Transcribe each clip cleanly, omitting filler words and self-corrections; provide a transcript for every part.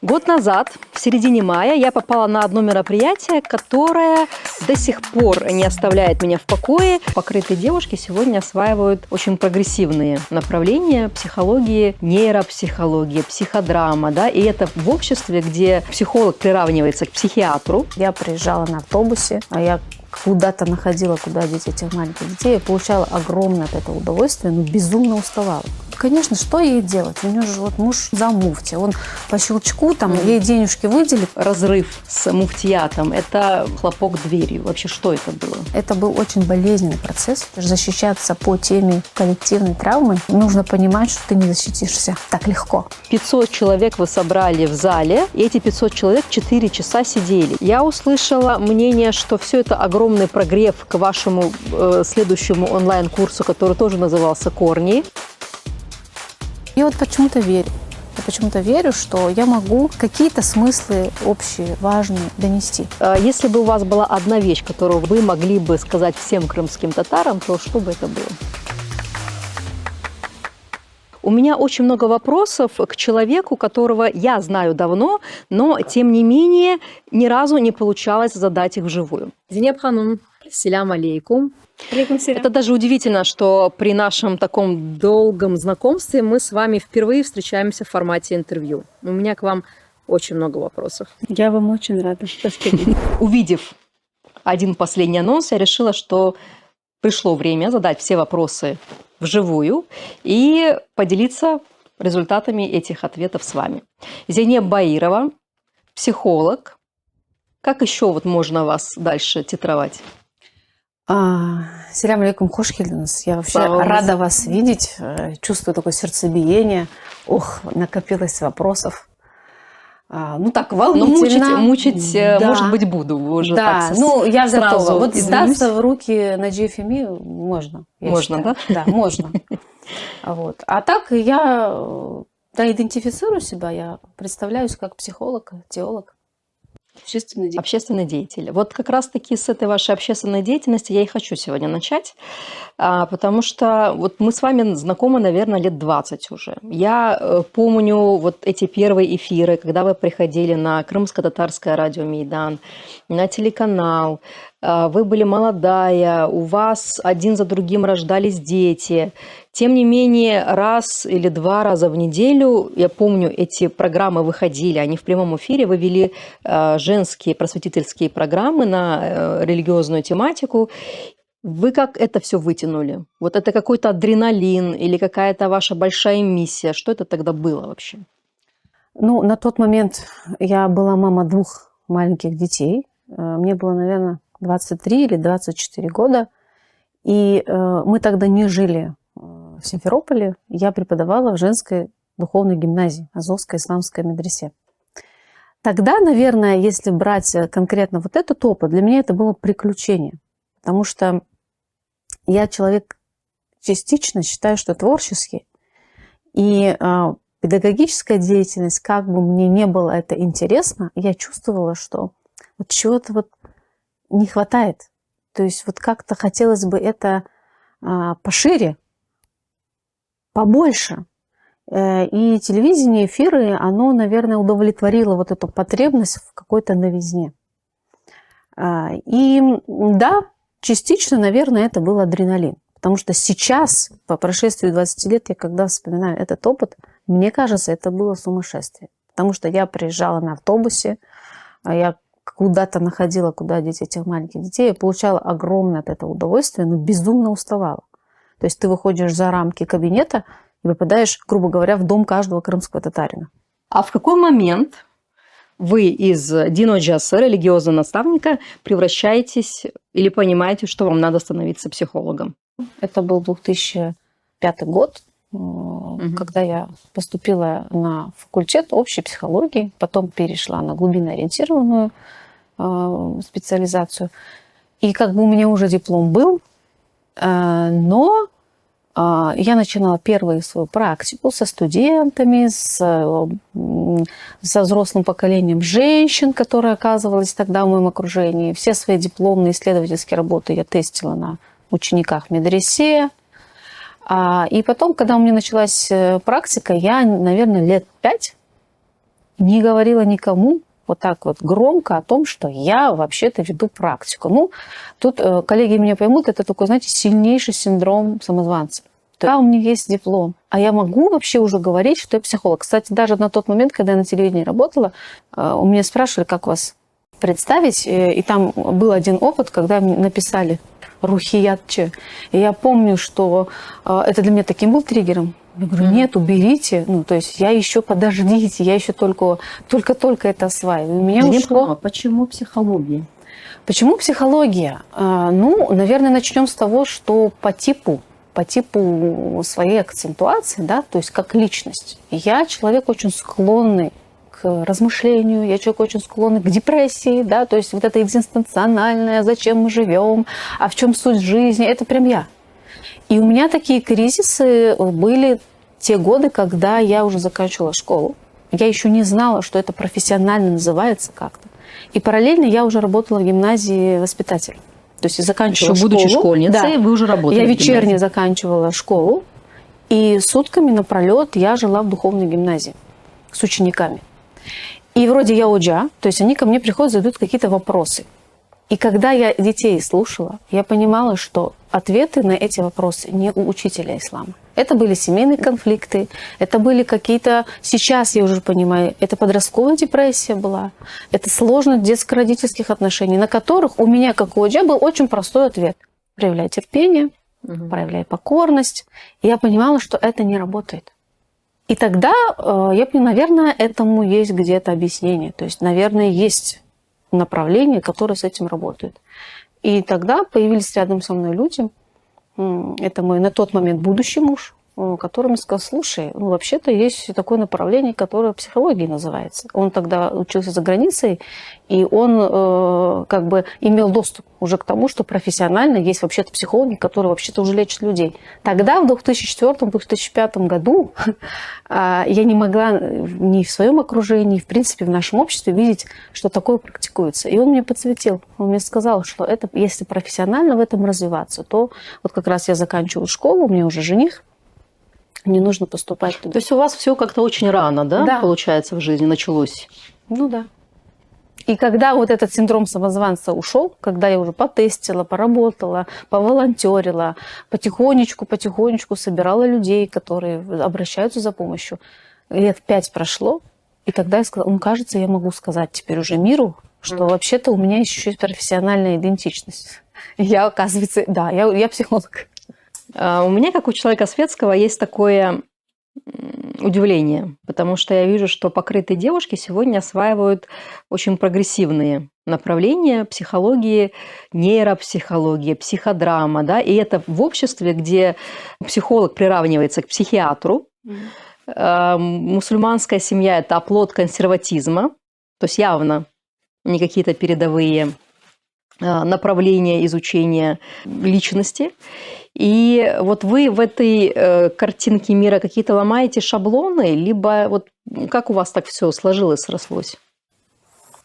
Год назад, в середине мая, я попала на одно мероприятие, которое до сих пор не оставляет меня в покое. Покрытые девушки сегодня осваивают очень прогрессивные направления психологии, нейропсихологии, психодрама, да, и это в обществе, где психолог приравнивается к психиатру. Я приезжала на автобусе, а я куда-то находила, куда деть этих маленьких детей. Я получала огромное от этого удовольствие, но безумно уставала. Конечно, что ей делать? У нее же вот муж замуфти. Он по щелчку там ей денежки выделит. Разрыв с муфтиятом – это хлопок дверью. Вообще, что это было? Это был очень болезненный процесс. Защищаться по теме коллективной травмы нужно понимать, что ты не защитишься так легко. 500 человек вы собрали в зале, и эти 500 человек 4 часа сидели. Я услышала мнение, что все это огромный прогрев к вашему следующему онлайн-курсу, который тоже назывался «Корни». Я вот почему-то верю. Я почему-то верю, что я могу какие-то смыслы общие, важные донести. Если бы у вас была одна вещь, которую вы могли бы сказать всем крымским татарам, то что бы это было? У меня очень много вопросов к человеку, которого я знаю давно, но, тем не менее, ни разу не получалось задать их вживую. Зинеп Ханум, селям алейкум. Это даже удивительно, что при нашем таком долгом знакомстве мы с вами впервые встречаемся в формате интервью. У меня к вам очень много вопросов. Я вам очень рада. Увидев один последний анонс, я решила, что пришло время задать все вопросы вживую и поделиться результатами этих ответов с вами. Зейнеп Баирова, психолог. Как еще вот можно вас дальше титровать? Селям алейкум, хош келдіңіз. Я вообще рада вас видеть. Чувствую такое сердцебиение. Ох, накопилось вопросов. Ну так, волнительно. Но мучить да. Может быть, буду. Уже да, так ну я готова. Вот извинюсь. сдаться в руки на GFME можно. Можно, да? Да, можно. Вот. А так я идентифицирую себя, я представляюсь как психолог, теолог. Общественный деятель. Вот как раз-таки с этой вашей общественной деятельности я и хочу сегодня начать, потому что вот мы с вами знакомы, наверное, лет 20 уже. Я помню вот эти первые эфиры, когда вы приходили на Крымско-татарское радио «Мейдан», на телеканал. Вы были молодая, у вас один за другим рождались дети. Тем не менее, раз или два раза в неделю, я помню, эти программы выходили, они в прямом эфире, вы вели женские просветительские программы на религиозную тематику. Вы как это все вытянули? Вот это какой-то адреналин или какая-то ваша большая миссия? Что это тогда было вообще? Ну, на тот момент я была мама 2 маленьких детей. Мне было, наверное, 23 или 24 года. И мы тогда не жили в Симферополе. Я преподавала в женской духовной гимназии, Азовской исламской медресе. Тогда, наверное, если брать конкретно вот этот опыт, для меня это было приключение. Потому что я человек частично считаю, что творческий. И педагогическая деятельность, как бы мне не было это интересно, я чувствовала, что вот чего-то вот не хватает. То есть вот как-то хотелось бы это пошире, побольше. И телевидение, эфиры, оно, наверное, удовлетворило вот эту потребность в какой-то новизне. И да, частично, наверное, это был адреналин. Потому что сейчас, по прошествии 20 лет, я когда вспоминаю этот опыт, мне кажется, это было сумасшествие. Потому что я приезжала на автобусе, я куда-то находила, куда деть этих маленьких детей, я получала огромное от этого удовольствие, но безумно уставала. То есть ты выходишь за рамки кабинета и попадаешь, грубо говоря, в дом каждого крымского татарина. А в какой момент вы из диноджаса, религиозного наставника, превращаетесь или понимаете, что вам надо становиться психологом? Это был 2005 год, когда я поступила на факультет общей психологии, потом перешла на глубинно-ориентированную специализацию. И как бы у меня уже диплом был, но я начинала первую свою практику со студентами, со взрослым поколением женщин, которые оказывались тогда в моем окружении. Все свои дипломные исследовательские работы я тестила на учениках в медресе. И потом, когда у меня началась практика, я, наверное, лет 5 не говорила никому вот так вот громко о том, что я вообще-то веду практику. Ну, тут коллеги меня поймут, это такой, знаете, сильнейший синдром самозванца. Да, у меня есть диплом, а я могу вообще уже говорить, что я психолог. Кстати, даже на тот момент, когда я на телевидении работала, у меня спрашивали, как вас представить, и там был один опыт, когда мне написали «Рухиятче». И я помню, что это для меня таким был триггером. Я говорю, нет, уберите. Ну, то есть я еще, подождите, я еще только это осваиваю. У меня ушло... Почему психология? Почему психология? Ну, наверное, начнем с того, что по типу своей акцентуации, да, то есть как личность. Я человек очень склонный к размышлению, я человек очень склонный к депрессии, да, то есть вот это экзистенциональное, зачем мы живем, а в чем суть жизни, это прям я. И у меня такие кризисы были те годы, когда я уже заканчивала школу. Я еще не знала, что это профессионально называется как-то. И параллельно я уже работала в гимназии воспитателем. То есть я заканчивала школу. Будучи школьницей, да, вы уже работали. Я вечерне заканчивала школу, и сутками напролет я жила в духовной гимназии с учениками. И вроде я оджа, то есть они ко мне приходят, задают какие-то вопросы. И когда я детей слушала, я понимала, что ответы на эти вопросы не у учителя ислама. Это были семейные конфликты, это были какие-то, сейчас я уже понимаю, это подростковая депрессия была, это сложность детско-родительских отношений, на которых у меня, как у Оджа, был очень простой ответ. Проявляй терпение, проявляй покорность. И я понимала, что это не работает. И тогда, я поняла, наверное, этому есть где-то объяснение. То есть, наверное, есть направления, которые с этим работают. И тогда появились рядом со мной люди. Это мой на тот момент будущий муж, который мне сказал, слушай, ну вообще-то есть такое направление, которое психологией называется. Он тогда учился за границей, и он как бы имел доступ уже к тому, что профессионально есть вообще-то психологи, которые вообще-то уже лечат людей. Тогда, в 2004-2005 году, я не могла ни в своем окружении, ни в принципе в нашем обществе видеть, что такое практикуется. И он мне подсветил, он мне сказал, что это, если профессионально в этом развиваться, то вот как раз я заканчиваю школу, у меня уже жених, не нужно поступать туда. То есть у вас все как-то очень рано, да, да, получается, в жизни началось? Ну да. И когда вот этот синдром самозванца ушел, когда я уже потестила, поработала, поволонтерила, потихонечку собирала людей, которые обращаются за помощью, лет 5 прошло, и тогда я сказала, кажется, я могу сказать теперь уже миру, что вообще-то у меня еще есть профессиональная идентичность. Я, оказывается, да, я психолог. У меня, как у человека светского, есть такое удивление, потому что я вижу, что покрытые девушки сегодня осваивают очень прогрессивные направления психологии, нейропсихологии, психодрама, да, и это в обществе, где психолог приравнивается к психиатру, мусульманская семья – это оплот консерватизма, то есть явно не какие-то передовые направления изучения личности. И вот вы в этой картинке мира какие-то ломаете шаблоны, либо вот как у вас так все сложилось, срослось?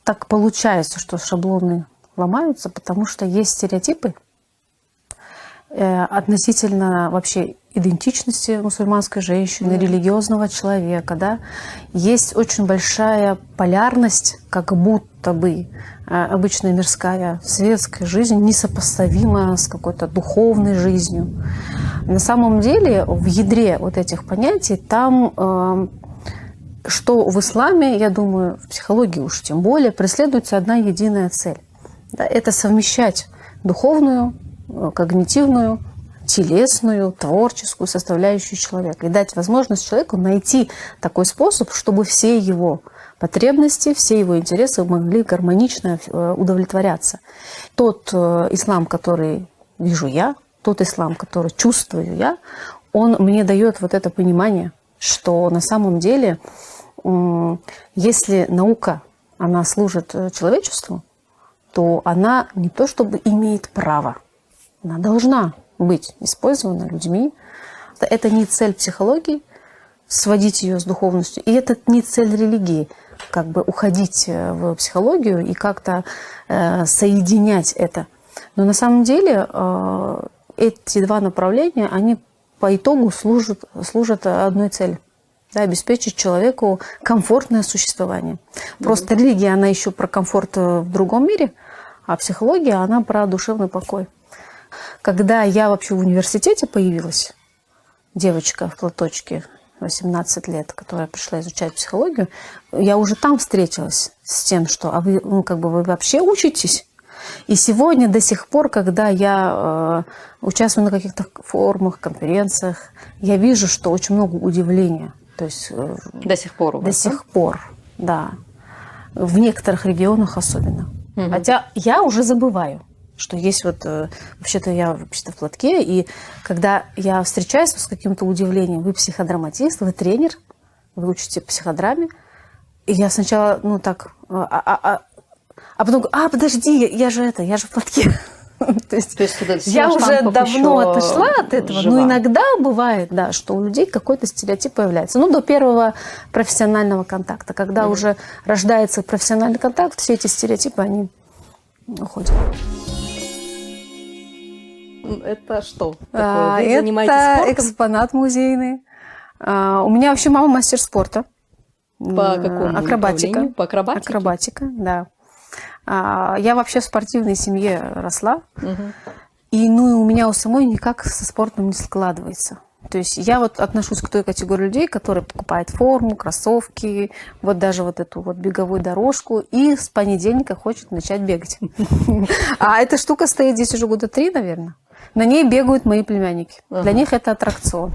Так получается, что шаблоны ломаются, потому что есть стереотипы относительно вообще идентичности мусульманской женщины, религиозного человека. Да? Есть очень большая полярность, как будто бы обычная мирская светская жизнь несопоставима с какой-то духовной жизнью. На самом деле в ядре вот этих понятий там, что в исламе, я думаю, в психологии уж тем более, преследуется одна единая цель. Да, это совмещать духовную, когнитивную, телесную, творческую составляющую человека и дать возможность человеку найти такой способ, чтобы все его потребности, все его интересы могли гармонично удовлетворяться. Тот ислам, который вижу я, тот ислам, который чувствую я, он мне дает вот это понимание, что на самом деле, если наука, она служит человечеству, то она не то чтобы имеет право, она должна быть использована людьми. Это не цель психологии, сводить ее с духовностью, и это не цель религии, как бы уходить в психологию и как-то соединять это. Но на самом деле эти два направления, они по итогу служат одной цели. да, обеспечить человеку комфортное существование. Просто религия, она еще про комфорт в другом мире, а психология, она про душевный покой. Когда я вообще в университете появилась, девочка в платочке, 18 лет, которая пришла изучать психологию, я уже там встретилась с тем, что вы вообще учитесь. И сегодня до сих пор, когда я участвую на каких-то форумах, конференциях, я вижу, что очень много удивления. То есть, до сих пор у вас, до сих пор, да. В некоторых регионах особенно. Угу. Хотя я уже забываю, что есть вообще-то я в платке, и когда я встречаюсь с каким-то удивлением, вы психодраматист, вы тренер, вы учите психодраме, и я сначала, а потом говорю, подожди, я же в платке. То есть я уже давно отошла от этого, но иногда бывает, да, что у людей какой-то стереотип появляется. До первого профессионального контакта. Когда уже рождается профессиональный контакт, все эти стереотипы, они уходят. Это что? Вы занимаетесь спортом? Это экспонат музейный. У меня вообще мама мастер спорта. По какому направлению? По акробатике? Акробатика, да. Я вообще в спортивной семье росла. И у меня у самой никак со спортом не складывается. То есть я отношусь к той категории людей, которые покупают форму, кроссовки, даже эту беговую дорожку, и с понедельника хочет начать бегать. А эта штука стоит здесь уже года 3, наверное. На ней бегают мои племянники. Для них это аттракцион.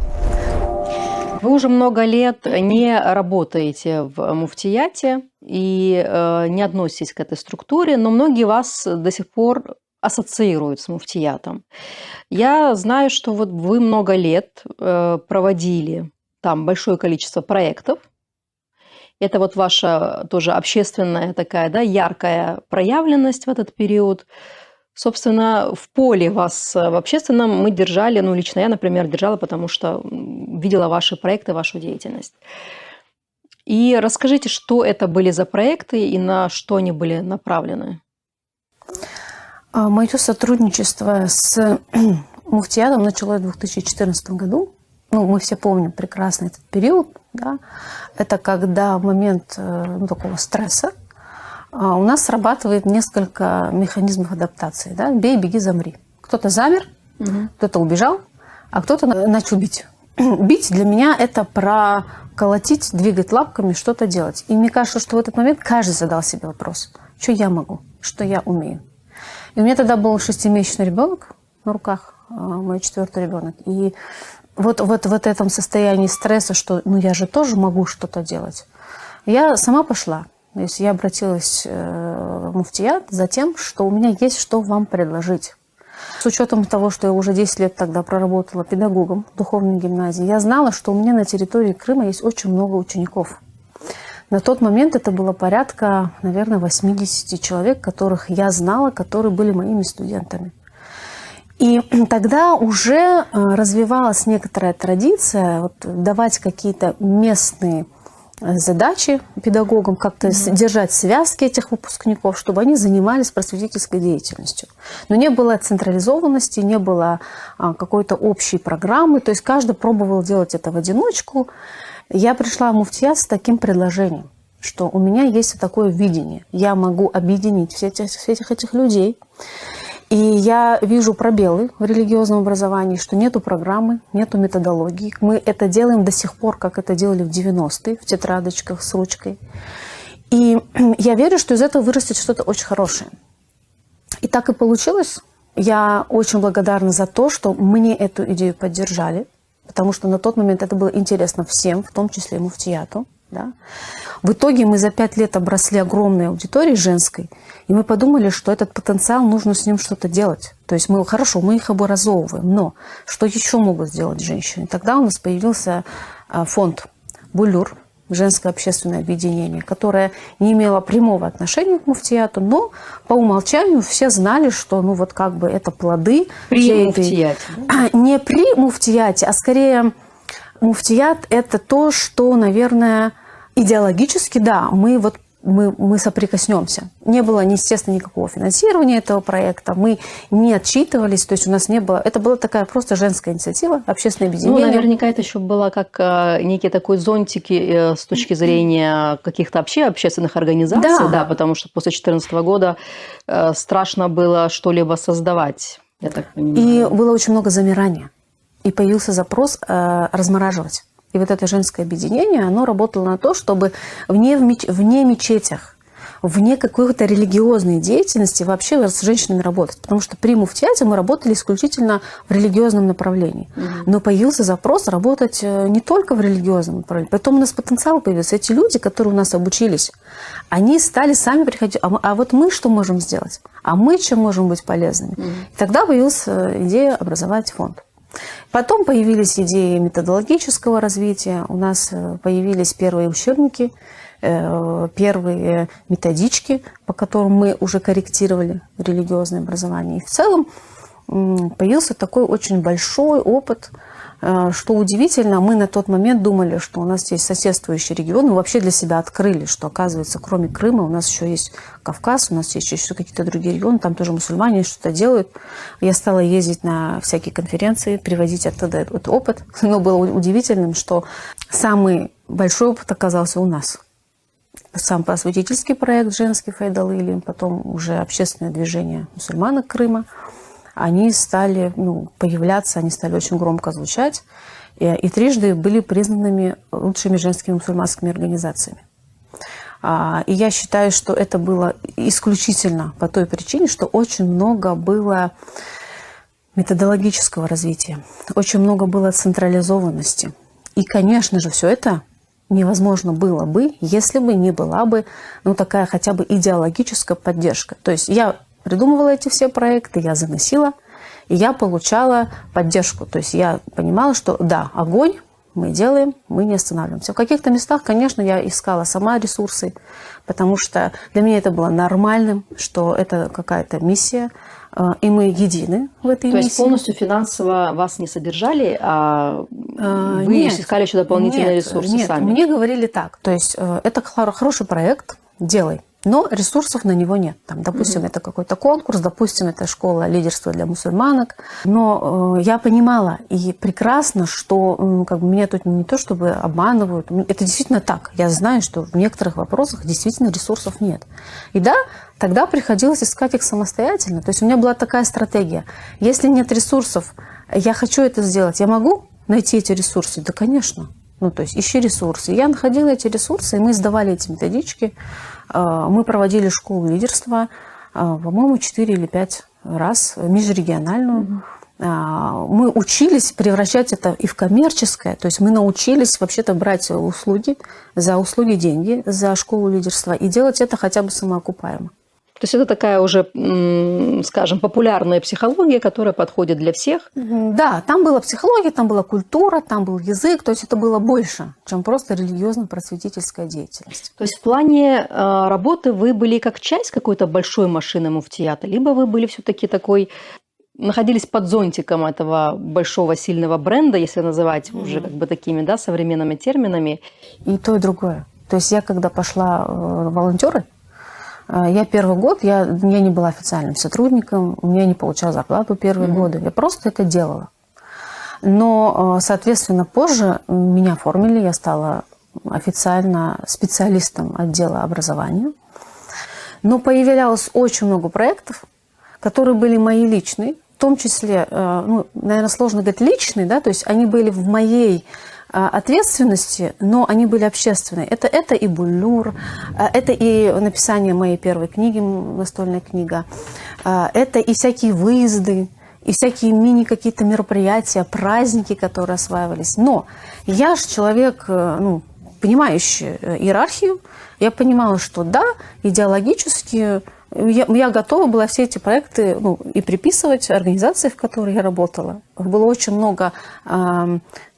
Вы уже много лет не работаете в муфтияте и не относитесь к этой структуре, но многие вас до сих пор ассоциируют с муфтиятом. Я знаю, что вы много лет проводили там большое количество проектов. Это ваша тоже общественная такая, да, яркая проявленность в этот период. Собственно, в поле вас в общественном мы держали, лично я, например, держала, потому что видела ваши проекты, вашу деятельность. И расскажите, что это были за проекты и на что они были направлены? Мое сотрудничество с муфтиятом началось в 2014 году. Мы все помним прекрасно этот период. Да? Это когда в момент такого стресса у нас срабатывает несколько механизмов адаптации. Да? Бей, беги, замри. Кто-то замер, кто-то убежал, а кто-то начал бить. Бить для меня – это про колотить, двигать лапками, что-то делать. И мне кажется, что в этот момент каждый задал себе вопрос, что я могу, что я умею. И у меня тогда был 6-месячный ребенок на руках, мой 4-й ребенок. И в этом состоянии стресса, что я же тоже могу что-то делать, я сама пошла. То есть я обратилась в муфтият за тем, что у меня есть что вам предложить. С учетом того, что я уже 10 лет тогда проработала педагогом в духовной гимназии, я знала, что у меня на территории Крыма есть очень много учеников. На тот момент это было порядка, наверное, 80 человек, которых я знала, которые были моими студентами. И тогда уже развивалась некоторая традиция давать какие-то местные задачи педагогам, как-то держать связки этих выпускников, чтобы они занимались просветительской деятельностью. Но не было централизованности, не было какой-то общей программы, то есть каждый пробовал делать это в одиночку. Я пришла в муфтият с таким предложением, что у меня есть такое видение. Я могу объединить всех этих людей. И я вижу пробелы в религиозном образовании, что нету программы, нету методологии. Мы это делаем до сих пор, как это делали в 90-е, в тетрадочках с ручкой. И я верю, что из этого вырастет что-то очень хорошее. И так и получилось. Я очень благодарна за то, что мне эту идею поддержали, потому что на тот момент это было интересно всем, в том числе и муфтияту. Да? В итоге мы за 5 лет обросли огромной аудиторией женской, и мы подумали, что этот потенциал, нужно с ним что-то делать. То есть мы их образовываем, но что еще могут сделать женщины? Тогда у нас появился фонд «Булюр», женское общественное объединение, которое не имело прямого отношения к муфтияту, но по умолчанию все знали, что это плоды. При муфтияте. Не при муфтияте, а скорее муфтият – это то, что, наверное, идеологически, да, мы мы соприкоснемся. Не было, естественно, никакого финансирования этого проекта, мы не отчитывались, то есть у нас не было... Это была такая просто женская инициатива, общественное объединение. Ну, наверняка это еще было как некий такой зонтик с точки зрения каких-то общественных организаций, да, потому что после 2014 года страшно было что-либо создавать, я так понимаю. И было очень много замирания, и появился запрос размораживать. И вот это женское объединение, оно работало на то, чтобы вне мечетях, вне какой-то религиозной деятельности вообще с женщинами работать. Потому что при муфтияте мы работали исключительно в религиозном направлении. Но появился запрос работать не только в религиозном направлении. Потом у нас потенциал появился. Эти люди, которые у нас обучились, они стали сами приходить. А вот мы что можем сделать? А мы чем можем быть полезными? И тогда появилась идея образовать фонд. Потом появились идеи методологического развития, у нас появились первые учебники, первые методички, по которым мы уже корректировали религиозное образование. И в целом появился такой очень большой опыт. Что удивительно, мы на тот момент думали, что у нас есть соседствующие регионы, мы вообще для себя открыли, что, оказывается, кроме Крыма у нас еще есть Кавказ, у нас есть еще какие-то другие регионы, там тоже мусульмане что-то делают. Я стала ездить на всякие конференции, привозить оттуда этот опыт. Но было удивительным, что самый большой опыт оказался у нас. Сам просветительский проект женский Файдал-Илим, потом уже общественное движение мусульманок Крыма. Они стали появляться, они стали очень громко звучать, и трижды были признанными лучшими женскими мусульманскими организациями. И я считаю, что это было исключительно по той причине, что очень много было методологического развития, очень много было централизованности. И, конечно же, все это невозможно было бы, если бы не была бы такая хотя бы идеологическая поддержка. То есть я придумывала эти все проекты, я заносила, и я получала поддержку. То есть я понимала, что да, огонь мы делаем, мы не останавливаемся. В каких-то местах, конечно, я искала сама ресурсы, потому что для меня это было нормальным, что это какая-то миссия, и мы едины в этой миссии. То есть полностью финансово вас не содержали, а вы искали еще дополнительные ресурсы сами? Мне говорили так. То есть это хороший проект, делай. Но ресурсов на него нет. Там, допустим, это какой-то конкурс, допустим, это школа лидерства для мусульманок. Но я понимала и прекрасно, что меня тут не то чтобы обманывают. Это действительно так. Я знаю, что в некоторых вопросах действительно ресурсов нет. И да, тогда приходилось искать их самостоятельно. То есть у меня была такая стратегия. Если нет ресурсов, я хочу это сделать, я могу найти эти ресурсы? Да, конечно. То есть ищи ресурсы. Я находила эти ресурсы, и мы сдавали эти методички. Мы проводили школу лидерства, по-моему, 4 или 5 раз, межрегиональную. Мы учились превращать это и в коммерческое. То есть мы научились вообще-то брать услуги, за услуги деньги, за школу лидерства и делать это хотя бы самоокупаемо. То есть это такая уже, скажем, популярная психология, которая подходит для всех? Да, там была психология, там была культура, там был язык. То есть это было больше, чем просто религиозно-просветительская деятельность. То есть в плане работы вы были как часть какой-то большой машины муфтията, либо вы были все-таки находились под зонтиком этого большого сильного бренда, если называть уже такими, современными терминами? И то, и другое. То есть я когда пошла в волонтеры, я первый год, я не была официальным сотрудником, у меня не получала зарплату первые годы, я просто это делала. Но, соответственно, позже меня оформили, я стала официально специалистом отдела образования. Но появлялось очень много проектов, которые были мои личные, в том числе, наверное, сложно говорить личные, то есть они были в моей ответственности, но они были общественные. Это и Буллюр, это и написание моей первой книги, настольная книга, это и всякие выезды, и всякие мини-какие-то мероприятия, праздники, которые осваивались. Но я же человек, понимающий иерархию, я понимала, что да, идеологически я готова была все эти проекты и приписывать организации, в которой я работала. Было очень много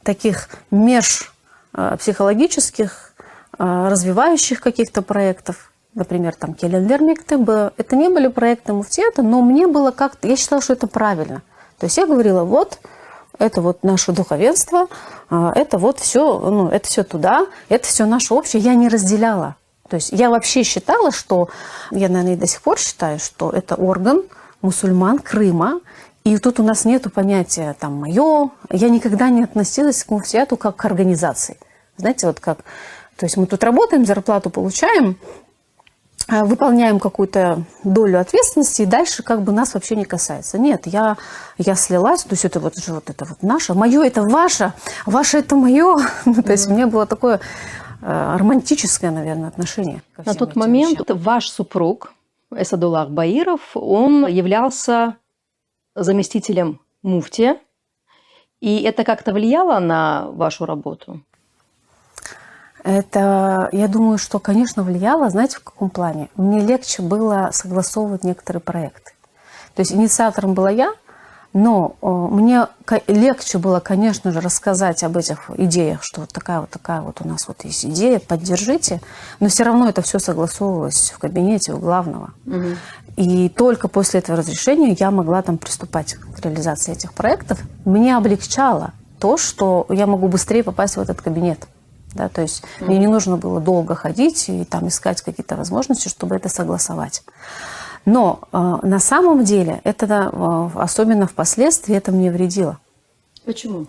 таких межпсихологических, развивающих каких-то проектов. Например, там Келендер Мектебе. Это не были проекты муфтията, но мне было как-то... Я считала, что это правильно. То есть я говорила, это наше духовенство, это все, это все туда, это все наше общее. Я не разделяла. То есть я вообще считала, что, я, наверное, и до сих пор считаю, что это орган мусульман Крыма, и тут у нас нет понятия там «моё». Я никогда не относилась к муфтияту как к организации. Знаете, вот как... То есть мы тут работаем, зарплату получаем, выполняем какую-то долю ответственности, и дальше как бы нас вообще не касается. Нет, я слилась, то есть это вот наше, мое это ваше это мое. То есть у меня было такое романтическое, наверное, отношение ко всем На тот этим момент вещам. ваш супруг Эсадуллах Баиров, он являлся заместителем муфтия, и это как-то влияло на вашу работу? Это, я думаю, что, конечно, влияло. Знаете, в каком плане? Мне легче было согласовывать некоторые проекты. То есть инициатором была я, но мне легче было, конечно же, рассказать об этих идеях, что вот такая вот у нас вот есть идея, поддержите. Но все равно это все согласовывалось в кабинете у главного. Угу. И только после этого разрешения я могла там приступать к реализации этих проектов. Мне облегчало то, что я могу быстрее попасть в этот кабинет. Да, то есть мне не нужно было долго ходить и там искать какие-то возможности, чтобы это согласовать. Но на самом деле, это, особенно впоследствии, это мне вредило. Почему?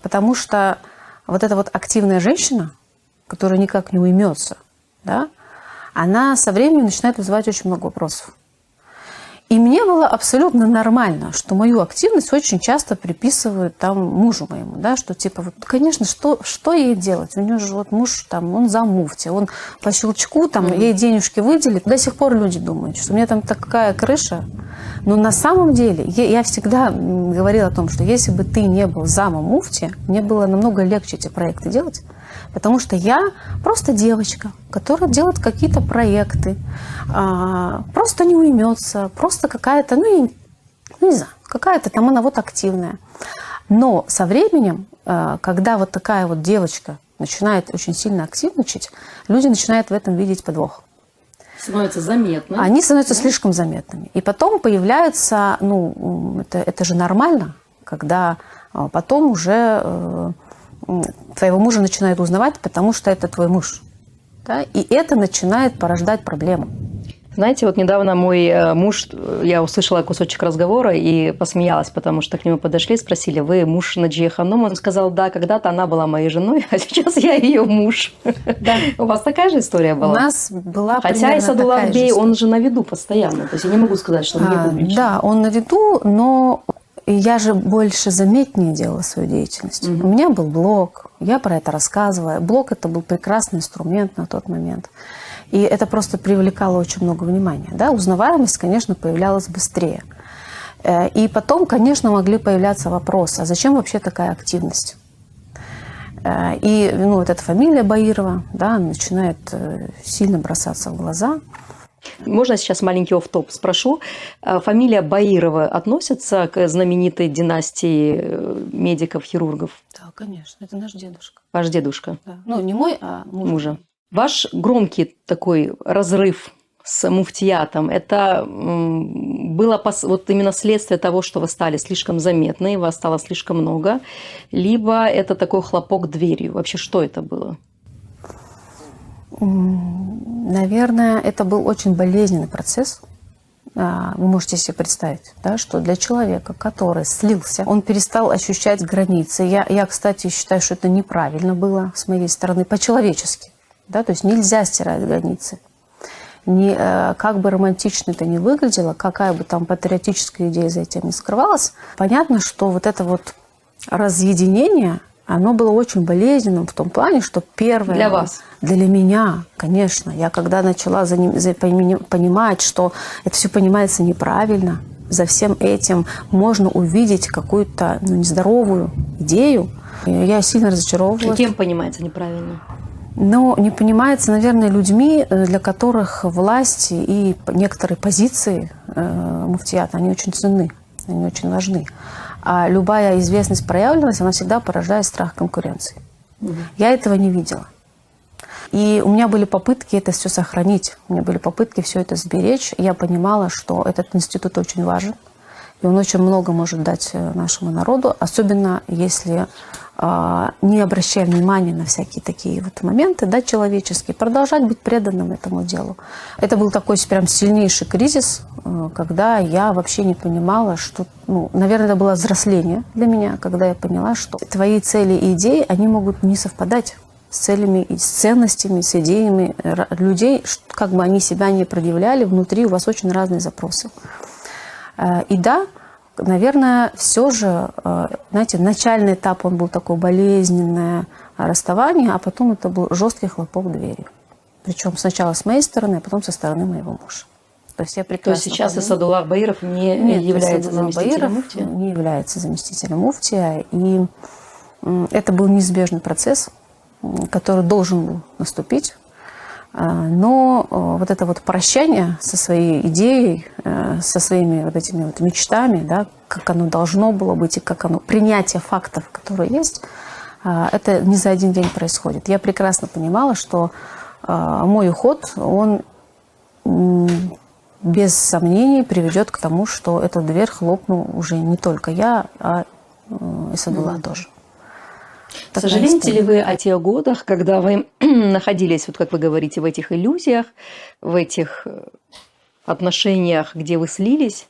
Потому что вот эта вот активная женщина, которая никак не уймется, да, она со временем начинает вызывать очень много вопросов. И мне было абсолютно нормально, что мою активность очень часто приписывают там мужу моему, да, что типа, вот, конечно, что ей делать? У нее же вот муж там, он заммуфти, он по щелчку там ей денежки выделит. До сих пор люди думают, что у меня там такая крыша. Но на самом деле я всегда говорила о том, что если бы ты не был замом муфти, мне было намного легче эти проекты делать. Потому что я просто девочка, которая делает какие-то проекты, просто не уймется, просто какая-то, не знаю, какая-то там она вот активная. Но со временем, когда вот такая вот девочка начинает очень сильно активничать, люди начинают в этом видеть подвох. Становятся заметными. Они становятся слишком заметными. И потом появляются, это же нормально, когда потом уже... твоего мужа начинают узнавать, потому что это твой муж. Да? И это начинает порождать проблему. Знаете, вот недавно мой муж, я услышала кусочек разговора и посмеялась, потому что к нему подошли и спросили: вы муж Наджии Ханум? Он сказал: да, когда-то она была моей женой, а сейчас я ее муж. Да. У вас такая же история была? У нас была Хотя Эсадуллах Бей, он же на виду постоянно. То есть я не могу сказать, что он не публичный. Да, он на виду, но я же больше заметнее делала свою деятельность. У меня был блог, я про это рассказывала. Блог – это был прекрасный инструмент на тот момент. И это просто привлекало очень много внимания. Да? Узнаваемость, конечно, появлялась быстрее. И потом, конечно, могли появляться вопросы: а зачем вообще такая активность? И вот эта фамилия Баирова, да, начинает сильно бросаться в глаза. Можно сейчас маленький офф-топ спрошу? Фамилия Баирова относится к знаменитой династии медиков-хирургов? Да, конечно, это наш дедушка. Ваш дедушка? Да. Не мой, а мужа. Ваш громкий такой разрыв с муфтиятом, это было вот именно следствие того, что вы стали слишком заметны, вас стало слишком много, либо это такой хлопок дверью? Вообще, что это было? Наверное, это был очень болезненный процесс. Вы можете себе представить, да, что для человека, который слился, он перестал ощущать границы. Я, кстати, считаю, что это неправильно было с моей стороны, по-человечески. Да, то есть нельзя стирать границы. Как бы романтично это ни выглядело, какая бы там патриотическая идея за этим ни скрывалась, понятно, что вот это вот разъединение, оно было очень болезненным в том плане, что первое... Для вас? Для меня, конечно. Я когда начала понимать, что это все понимается неправильно, за всем этим можно увидеть какую-то нездоровую идею, я сильно разочаровывалась. Кем понимается неправильно? Но не понимается, наверное, людьми, для которых власть и некоторые позиции муфтията, они очень ценны, они очень важны. А любая известность, проявленность, она всегда порождает страх конкуренции. Я этого не видела. И у меня были попытки это все сохранить, у меня были попытки все это сберечь. Я понимала, что этот институт очень важен. и он очень много может дать нашему народу, особенно если не обращая внимания на всякие такие вот моменты, да, человеческие, продолжать быть преданным этому делу. Это был такой прям сильнейший кризис, когда я вообще не понимала, что, ну, наверное, это было взросление для меня, когда я поняла, что твои цели и идеи, они могут не совпадать с целями, и с ценностями, с идеями людей, как бы они себя не предъявляли, внутри у вас очень разные запросы. И да, наверное, все же, знаете, начальный этап, он был такое болезненное расставание, а потом это был жесткий хлопок двери. Причем сначала с моей стороны, а потом со стороны моего мужа. То есть я прекрасно. То есть сейчас Исадуллах Баиров не является заместителем муфтия? Не является заместителем муфтия. И это был неизбежный процесс, который должен был наступить. Но вот это вот прощание со своей идеей, со своими вот этими вот мечтами, да, как оно должно было быть и как оно, принятие фактов, которые есть, это не за один день происходит. Я прекрасно понимала, что мой уход, он без сомнений приведет к тому, что эту дверь хлопну уже не только я, а Исадуллах тоже. Сожалеете ли вы о тех годах, когда вы находились, вот как вы говорите, в этих иллюзиях, в этих отношениях, где вы слились?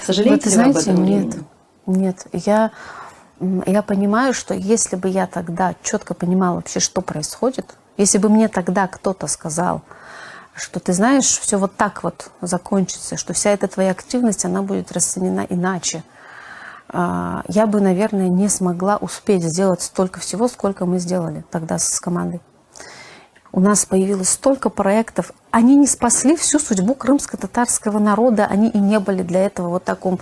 Сожалеете ли вы об этом? Нет. Я понимаю, что если бы я тогда четко понимала вообще, что происходит, если бы мне тогда кто-то сказал, что ты знаешь, все вот так вот закончится, что вся эта твоя активность, она будет расценена иначе, я бы, наверное, не смогла успеть сделать столько всего, сколько мы сделали тогда с командой. У нас появилось столько проектов. Они не спасли всю судьбу крымско-татарского народа. Они и не были для этого вот таком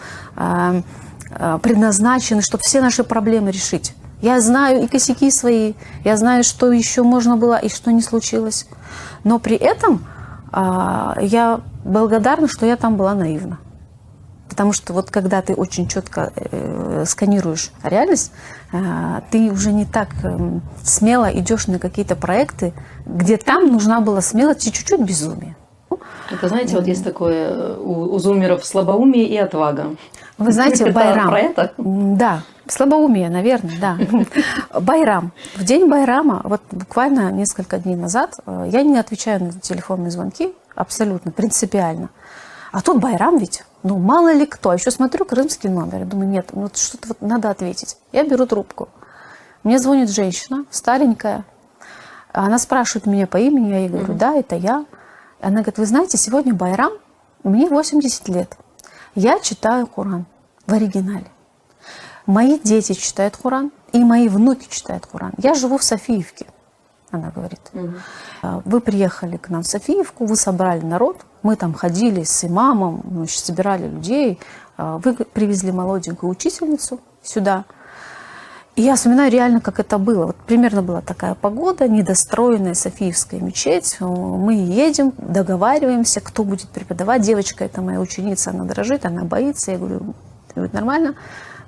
предназначены, чтобы все наши проблемы решить. Я знаю и косяки свои, я знаю, что еще можно было и что не случилось. Но при этом я благодарна, что я там была наивна. Потому что вот когда ты очень четко сканируешь реальность, ты уже не так смело идешь на какие-то проекты, где там нужна была смелость и чуть-чуть безумие. Это, знаете, вот есть такое у зумеров слабоумие и отвага. Вы знаете, Байрам. Про это? Да, слабоумие, наверное, да. Байрам. В день Байрама, вот буквально несколько дней назад, я не отвечаю на телефонные звонки абсолютно, принципиально. А тут Байрам ведь, ну мало ли кто. Еще смотрю крымский номер, я думаю, нет, ну что-то вот надо ответить. Я беру трубку. Мне звонит женщина, старенькая. Она спрашивает меня по имени, я ей говорю, да, это я. Она говорит, вы знаете, сегодня Байрам, мне 80 лет. Я читаю Коран в оригинале. Мои дети читают Коран, и мои внуки читают Коран. Я живу в Софиевке, она говорит. Вы приехали к нам в Софиевку, вы собрали народ, мы там ходили с имамом, мы собирали людей, вы привезли молоденькую учительницу сюда. И я вспоминаю реально, как это было. Вот примерно была такая погода, недостроенная Софиевская мечеть. Мы едем, договариваемся, кто будет преподавать. Девочка, это моя ученица, она дрожит, она боится. Я говорю, будет нормально.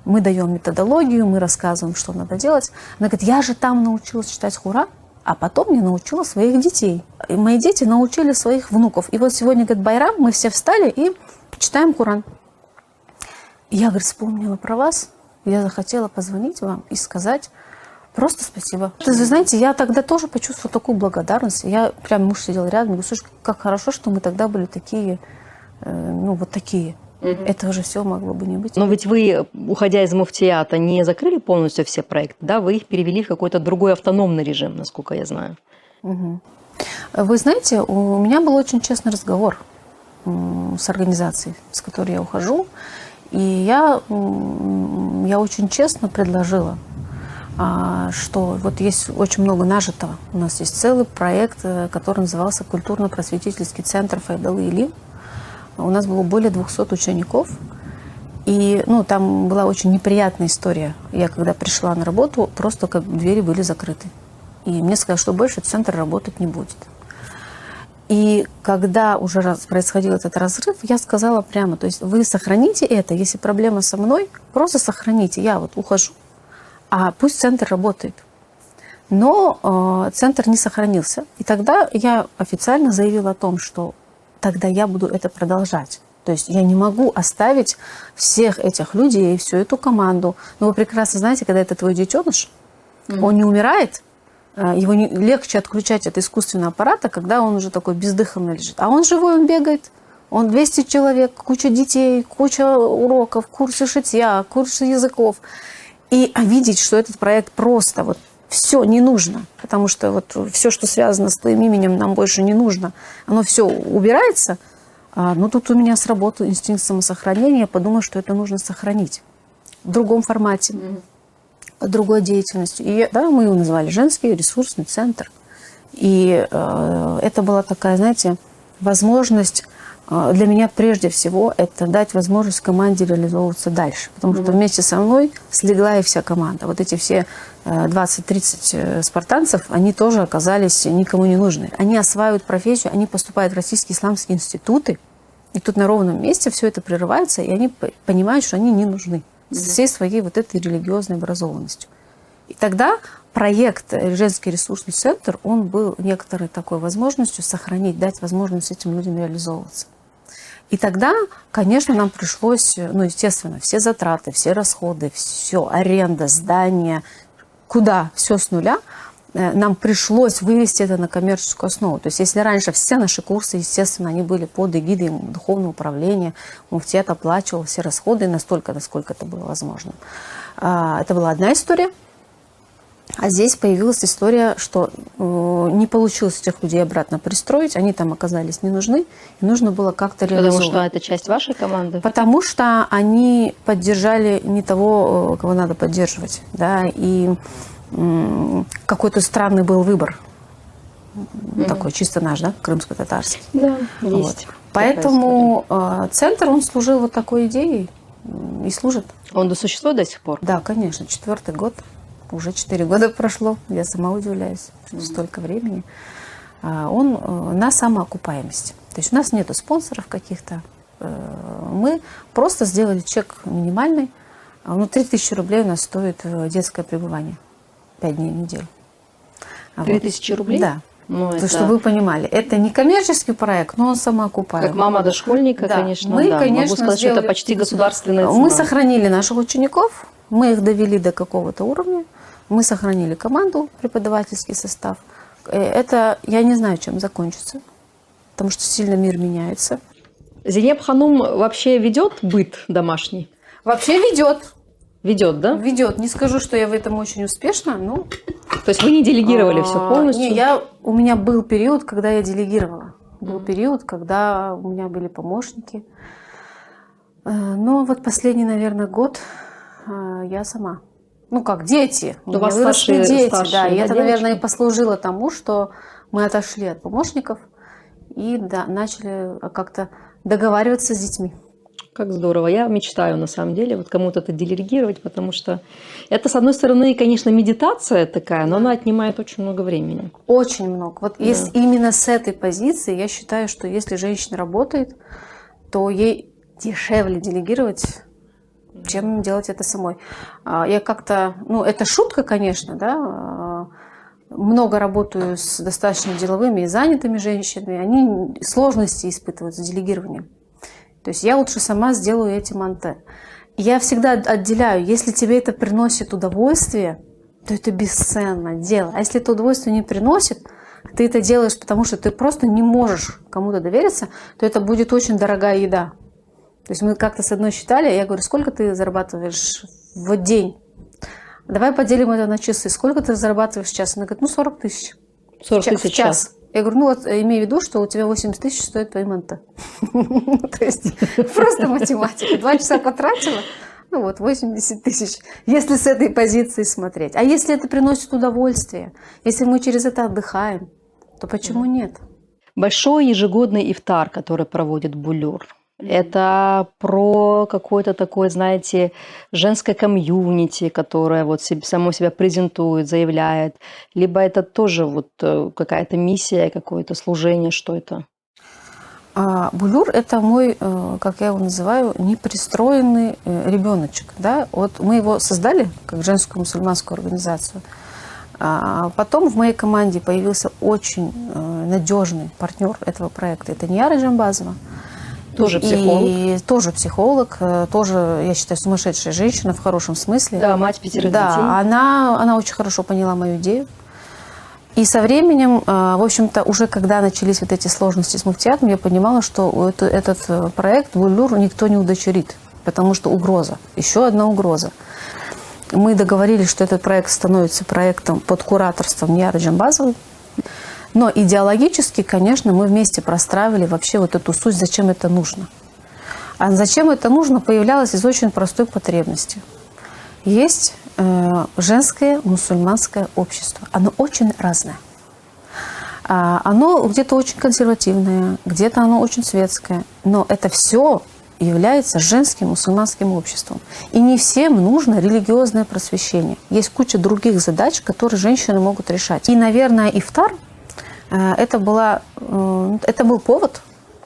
Мы даем методологию, мы рассказываем, что надо делать. Она говорит, я же там научилась читать Коран, а потом я научила своих детей. И мои дети научили своих внуков. И вот сегодня, говорит, Байрам, мы все встали и читаем Коран. И я, говорит, вспомнила про вас. Я захотела позвонить вам и сказать просто спасибо. Вы знаете, я тогда тоже почувствовала такую благодарность. Я прям, муж сидел рядом, говорю, слушай, как хорошо, что мы тогда были такие, ну вот такие. Этого же все могло бы не быть. Но ведь вы, уходя из муфтията, не закрыли полностью все проекты, да? Вы их перевели в какой-то другой автономный режим, насколько я знаю. Вы знаете, у меня был очень честный разговор с организацией, с которой я ухожу. И я очень честно предложила, что вот есть очень много нажитого. У нас есть целый проект, который назывался «Культурно-просветительский центр Файдалы Илим». У нас было более 200 учеников. И ну, там была очень неприятная история. Я когда пришла на работу, просто как двери были закрыты. И мне сказали, что больше центр работать не будет. И когда уже происходил этот разрыв, я сказала прямо, то есть вы сохраните это, если проблема со мной, просто сохраните, я вот ухожу, а пусть центр работает. Но центр не сохранился. И тогда я официально заявила о том, что тогда я буду это продолжать. То есть я не могу оставить всех этих людей, всю эту команду. Но вы прекрасно знаете, когда это твой детеныш, он не умирает, его легче отключать от искусственного аппарата, когда он уже такой бездыханный лежит. А он живой, он бегает. Он 200 человек, куча детей, куча уроков, курсы шитья, курсы языков. И видеть, что этот проект просто вот все не нужно, потому что вот все, что связано с твоим именем, нам больше не нужно. Оно все убирается. Но тут у меня сработал инстинкт самосохранения. Я подумала, что это нужно сохранить в другом формате, другой деятельностью. И да, мы его назвали «Женский ресурсный центр». И это была такая, знаете, возможность для меня прежде всего это дать возможность команде реализовываться дальше. Потому что вместе со мной слегла и вся команда. Вот эти все 20-30 спартанцев, они тоже оказались никому не нужны. Они осваивают профессию, они поступают в российские исламские институты, и тут на ровном месте все это прерывается, и они понимают, что они не нужны со всей своей вот этой религиозной образованностью. И тогда проект «Женский ресурсный центр», он был некоторой такой возможностью сохранить, дать возможность этим людям реализовываться. И тогда, конечно, нам пришлось, ну, естественно, все затраты, все расходы, все, аренда, здание, куда, все с нуля, нам пришлось вывести это на коммерческую основу. То есть если раньше все наши курсы, естественно, они были под эгидой духовного управления, муфтият оплачивал все расходы настолько, насколько это было возможно. Это была одна история. А здесь появилась история, что не получилось этих людей обратно пристроить, они там оказались не нужны, и нужно было как-то реализовать. Потому что это часть вашей команды? Потому что они поддержали не того, кого надо поддерживать, да, и какой-то странный был выбор, такой чисто наш, да, крымско-татарский. Да, вот. есть. Поэтому центр, он служил вот такой идеей и служит. Он досуществует до сих пор? Да, конечно, 4-й год. Уже 4 года прошло, я сама удивляюсь, что столько времени. Он на самоокупаемости. То есть у нас нету спонсоров каких-то. Мы просто сделали чек минимальный. 3000 рублей у нас стоит детское пребывание. 5 дней в неделю. 3000 рублей? Да. Ну, это... Чтобы вы понимали, это не коммерческий проект, но он самоокупаемый. Как мама дошкольника, да. Конечно. Мы, да. конечно, могу сказать, что это почти государственная цена. Мы сохранили наших учеников, мы их довели до какого-то уровня, мы сохранили команду, преподавательский состав. Это, я не знаю, чем закончится, потому что сильно мир меняется. Зинеп Ханум вообще ведет быт домашний? Вообще ведет. Ведет, да? Ведет. Не скажу, что я в этом очень успешна, но... То есть вы не делегировали все полностью? Не, у меня был период, когда я делегировала. Был период, когда у меня были помощники. Но вот последний, наверное, год я сама. Ну как, дети. У вас выросли дети, да. И это, наверное, и послужило тому, что мы отошли от помощников и начали как-то договариваться с детьми. Как здорово. Я мечтаю, на самом деле, вот кому-то это делегировать, потому что это, с одной стороны, конечно, медитация такая, но она отнимает очень много времени. Очень много. Вот если именно с этой позиции, я считаю, что если женщина работает, то ей дешевле делегировать, чем делать это самой. Я как-то, это шутка, конечно, да, много работаю с достаточно деловыми и занятыми женщинами, они сложности испытывают с делегированием. То есть я лучше сама сделаю эти монте. Я всегда отделяю, если тебе это приносит удовольствие, то это бесценно дело. А если это удовольствие не приносит, ты это делаешь, потому что ты просто не можешь кому-то довериться, то это будет очень дорогая еда. То есть мы как-то с одной считали, я говорю, сколько ты зарабатываешь в день? Давай поделим это на часы. Сколько ты зарабатываешь в час? Она говорит, 40 тысяч. 40 тысяч в час. Я говорю, имей в виду, что у тебя 80 тысяч стоит твои монте. То есть просто математика. 2 часа потратила, 80 тысяч. Если с этой позиции смотреть. А если это приносит удовольствие, если мы через это отдыхаем, то почему нет? Большой ежегодный ифтар, который проводит Булюр. Это про какое-то такое, знаете, женское комьюнити, которое вот само себя презентует, заявляет. Либо это тоже вот какая-то миссия, какое-то служение, что это? Булюр – это мой, как я его называю, непристроенный ребеночек. Да? Вот мы его создали как женскую мусульманскую организацию. Потом в моей команде появился очень надежный партнер этого проекта. Это Нияра Джамбазова. Тоже психолог. И тоже психолог, тоже, я считаю, сумасшедшая женщина в хорошем смысле. Да, мать 5 детей. Да, она очень хорошо поняла мою идею. И со временем, в общем-то, уже когда начались вот эти сложности с муфтиатом, я понимала, что этот проект «Буллюр» никто не удочерит, потому что угроза, еще одна угроза. Мы договорились, что этот проект становится проектом под кураторством Ниары Джамбазовой. Но идеологически, конечно, мы вместе простраивали вообще вот эту суть, зачем это нужно. А зачем это нужно, появлялось из очень простой потребности. Есть женское мусульманское общество. Оно очень разное. Оно где-то очень консервативное, где-то оно очень светское. Но это все является женским мусульманским обществом. И не всем нужно религиозное просвещение. Есть куча других задач, которые женщины могут решать. И, наверное, ифтар это был повод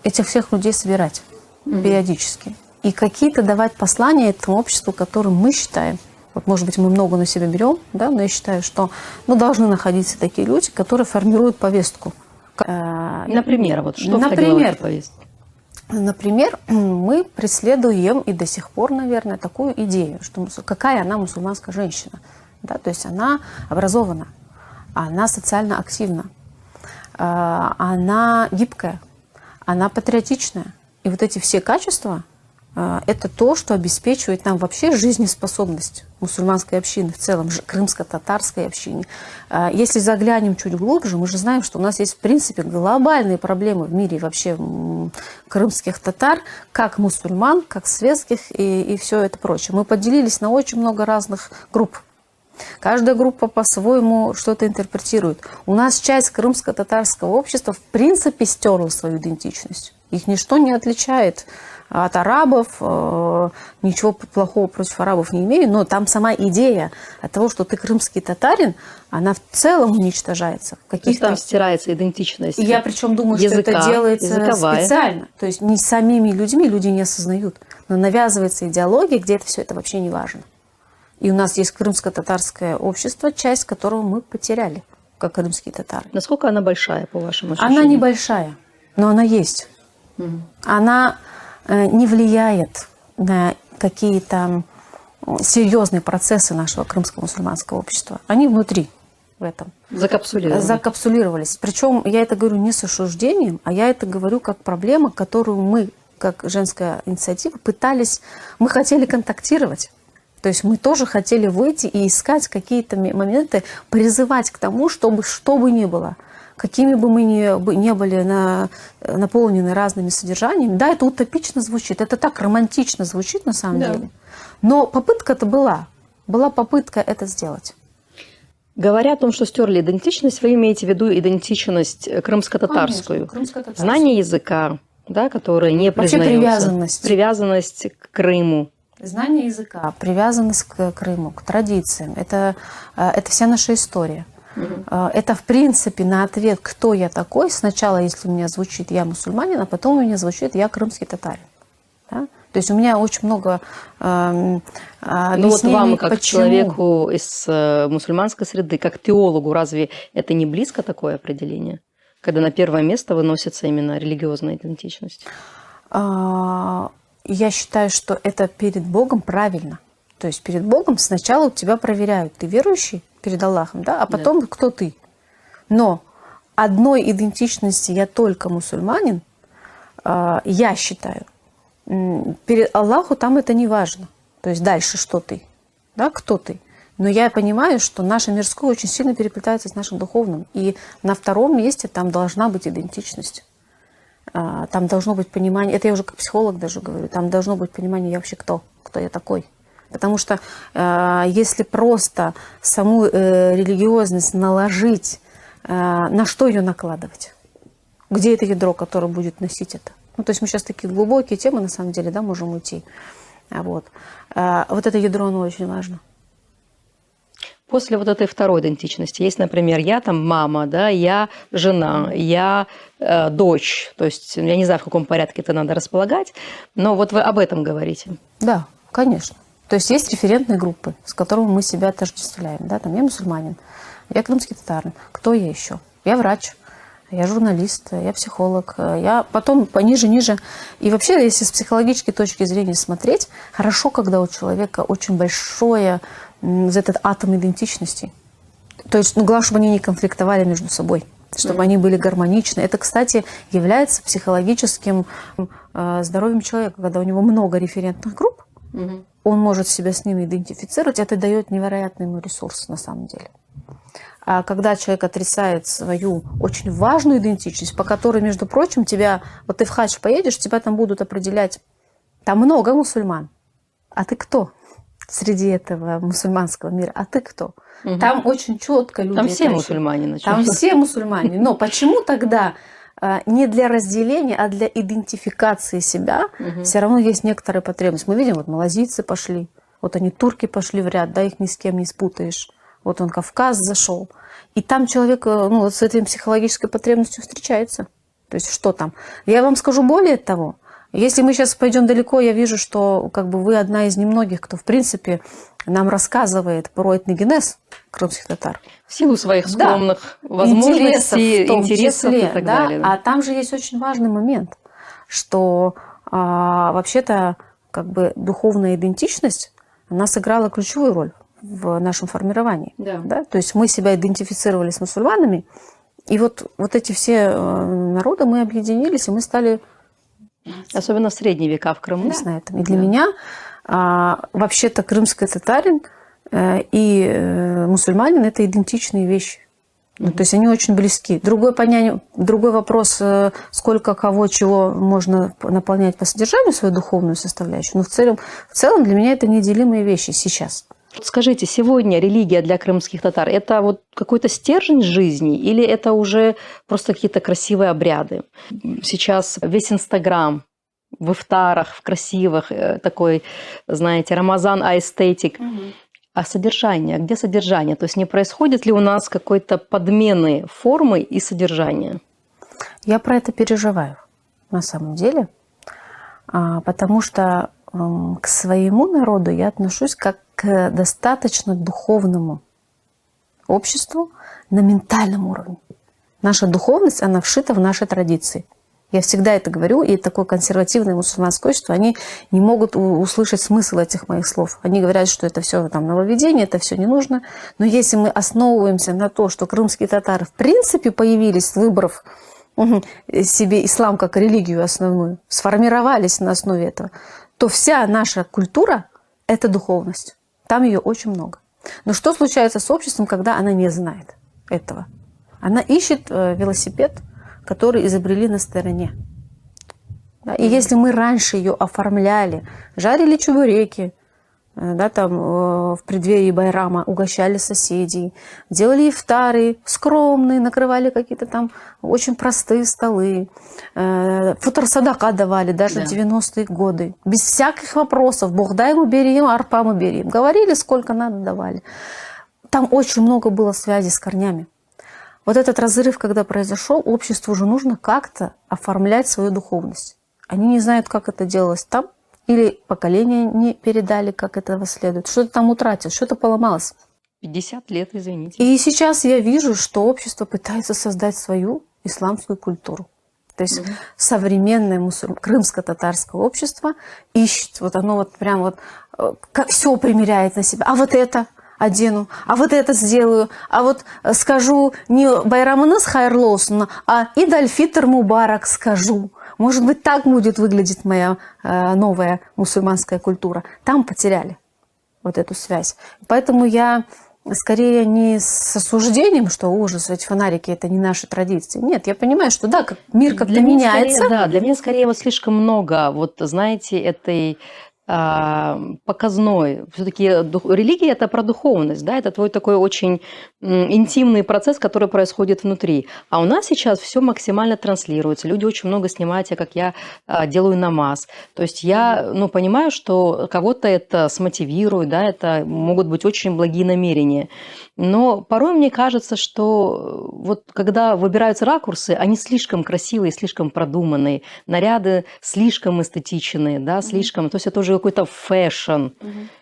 этих всех людей собирать периодически. И какие-то давать послания этому обществу, которым мы считаем, вот, может быть, мы много на себя берем, да, но я считаю, что должны находиться такие люди, которые формируют повестку. Например, вот что входило в эту повестку? Например, мы преследуем и до сих пор, наверное, такую идею, что какая она мусульманская женщина. Да? То есть она образована, она социально активна, она гибкая, она патриотичная. И вот эти все качества – это то, что обеспечивает нам вообще жизнеспособность мусульманской общины в целом, крымско-татарской общине. Если заглянем чуть глубже, мы же знаем, что у нас есть, в принципе, глобальные проблемы в мире вообще крымских татар, как мусульман, как светских и все это прочее. Мы поделились на очень много разных групп. Каждая группа по-своему что-то интерпретирует. У нас часть крымско-татарского общества в принципе стерла свою идентичность. Их ничто не отличает от арабов, ничего плохого против арабов не имею, но там сама идея от того, что ты крымский татарин, она в целом уничтожается. То есть там стирается идентичность. Я причем думаю, что это делается специально. То есть не самими людьми, люди не осознают. Но навязывается идеология, где это все это вообще не важно. И у нас есть крымско-татарское общество, часть которого мы потеряли, как крымские татары. Насколько она большая, по вашему ощущению? Она небольшая, но она есть. Она не влияет на какие-то серьезные процессы нашего крымского мусульманского общества. Они внутри в этом. Закапсулировались. Причем я это говорю не с осуждением, а я это говорю как проблема, которую мы, как женская инициатива, мы хотели контактировать. То есть мы тоже хотели выйти и искать какие-то моменты, призывать к тому, чтобы что бы ни было, какими бы мы ни были наполнены разными содержаниями. Да, это утопично звучит, это так романтично звучит на самом деле. Но попытка-то была. Была попытка это сделать. Говоря о том, что стерли идентичность, вы имеете в виду идентичность крымско-татарскую? Крымско-татарскую. Знание языка, да, которое не признается. Привязанность к Крыму. Знание языка, привязанность к Крыму, к традициям. Это вся наша история. Это, в принципе, на ответ, кто я такой. Сначала, если у меня звучит «я мусульманин», а потом у меня звучит «я крымский татарин». Да? То есть у меня очень много объяснений, вот вам, как почему. человеку из мусульманской среды, как теологу, разве это не близко такое определение? Когда на первое место выносится именно религиозная идентичность? Я считаю, что это перед Богом правильно. То есть перед Богом сначала у тебя проверяют, ты верующий перед Аллахом, да, а потом кто ты. Но одной идентичности «я только мусульманин», я считаю, перед Аллаху там это не важно. То есть дальше что ты, да, кто ты. Но я понимаю, что наше мирское очень сильно переплетается с нашим духовным. И на втором месте там должна быть идентичность. Там должно быть понимание, это я уже как психолог даже говорю, там должно быть понимание, я вообще кто я такой. Потому что если просто саму религиозность наложить, на что ее накладывать? Где это ядро, которое будет носить это? То есть мы сейчас такие глубокие темы, на самом деле, да, можем уйти. Вот это ядро, оно очень важно. После вот этой второй идентичности есть, например, я там мама, да, я жена, я дочь. То есть я не знаю, в каком порядке это надо располагать, но вот вы об этом говорите. Да, конечно. То есть есть референтные группы, с которыми мы себя отождествляем. Да? Там я мусульманин, я крымский татарин. Кто я еще? Я врач, я журналист, я психолог, я потом ниже. И вообще, если с психологической точки зрения смотреть, хорошо, когда у человека очень большой этот атом идентичности. То есть, главное, чтобы они не конфликтовали между собой, чтобы они были гармоничны. Это, кстати, является психологическим здоровьем человека, когда у него много референтных групп, он может себя с ними идентифицировать, это дает невероятный ему ресурс на самом деле. А когда человек отрицает свою очень важную идентичность, по которой, между прочим, тебя, вот ты в хадж поедешь, тебя там будут определять, там много мусульман, а ты кто среди этого мусульманского мира, а ты кто? Там очень четко люди. Там все мусульмане. Там все мусульмане. Но почему тогда не для разделения, а для идентификации себя все равно есть некоторые потребности? Мы видим, вот малазийцы пошли, вот они турки пошли в ряд, да, их ни с кем не спутаешь. Вот он Кавказ зашел. И там человек вот с этой психологической потребностью встречается. То есть что там? Я вам скажу более того. Если мы сейчас пойдем далеко, я вижу, что как бы вы одна из немногих, кто в принципе нам рассказывает про этногенез крымских татар. В силу своих скромных возможностей, интересов и так далее. А там же есть очень важный момент, что вообще-то как бы духовная идентичность, она сыграла ключевую роль в нашем формировании. Да? То есть мы себя идентифицировали с мусульманами, и вот эти все народы, мы объединились, и мы стали... Особенно в средние века в Крыму. На этом. И для меня вообще-то крымский татарин и мусульманин – это идентичные вещи. То есть они очень близки. Другой вопрос, сколько кого чего можно наполнять по содержанию свою духовную составляющую. Но в целом для меня это неделимые вещи сейчас. Скажите, сегодня религия для крымских татар – это вот какой-то стержень жизни или это уже просто какие-то красивые обряды? Сейчас весь Инстаграм в ифтарах, в красивых, такой, знаете, Рамазан аэстетик. А содержание? Где содержание? То есть не происходит ли у нас какой-то подмены формы и содержания? Я про это переживаю на самом деле, потому что к своему народу я отношусь как к достаточно духовному обществу на ментальном уровне. Наша духовность, она вшита в наши традиции. Я всегда это говорю, и такое консервативное мусульманское общество, они не могут услышать смысл этих моих слов. Они говорят, что это все там нововведение, это все не нужно. Но если мы основываемся на то, что крымские татары в принципе появились, выбрав себе ислам как религию основную, сформировались на основе этого, то вся наша культура – это духовность. Там ее очень много. Но что случается с обществом, когда она не знает этого? Она ищет велосипед, который изобрели на стороне. Да? И если мы раньше ее оформляли, жарили чебуреки, да, там, в преддверии Байрама, угощали соседей, делали ифтары скромные, накрывали какие-то там очень простые столы, футр-садака давали даже в 90-е годы, без всяких вопросов, бухдай мы берем, арпа мы берем. Говорили, сколько надо, давали. Там очень много было связей с корнями. Вот этот разрыв, когда произошел, обществу уже нужно как-то оформлять свою духовность. Они не знают, как это делалось там, или поколения не передали, как этого следует. Что-то там утратилось, что-то поломалось. 50 лет, извините. И сейчас я вижу, что общество пытается создать свою исламскую культуру. То есть современное крымско-татарское общество ищет, вот оно вот прям вот все примеряет на себя. А вот это одену, а вот это сделаю, а вот скажу не Байрамыныз хайырлы олсун, а Идаль-Фитр Мубарак скажу. Может быть, так будет выглядеть моя новая мусульманская культура. Там потеряли вот эту связь. Поэтому я скорее не с осуждением, что ужас, эти фонарики – это не наши традиции. Нет, я понимаю, что да, мир как-то меняется. Скорее, для меня скорее вот слишком много, вот знаете, этой показной. Все-таки религия – это про духовность, да, это твой такой очень интимный процесс, который происходит внутри. А у нас сейчас все максимально транслируется. Люди очень много снимают, как я делаю намаз. То есть я понимаю, что кого-то это смотивирует, да, это могут быть очень благие намерения. Но порой мне кажется, что вот когда выбираются ракурсы, они слишком красивые, слишком продуманные, наряды слишком эстетичные, да, слишком. То есть это уже какой-то фэшн,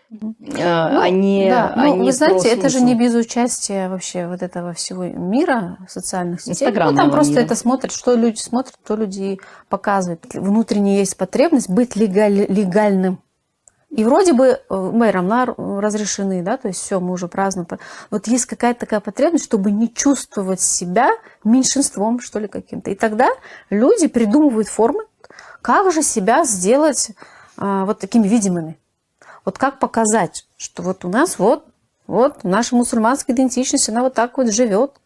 Ну, а не, да, а ну, не вы знаете, про это же смысл. не без участия вообще вот этого всего мира социальных сетей. Ну, там Инстаграмного просто мира. это смотрят, что люди смотрят, то люди и показывают. Внутренне есть потребность быть легальным. И вроде бы мы рамла разрешены, да, то есть все, мы уже празднуем. Вот есть какая-то такая потребность, чтобы не чувствовать себя меньшинством, что ли, каким-то. И тогда люди придумывают формы, как же себя сделать вот такими видимыми. Вот как показать, что вот у нас вот наша мусульманская идентичность, она вот так вот живет.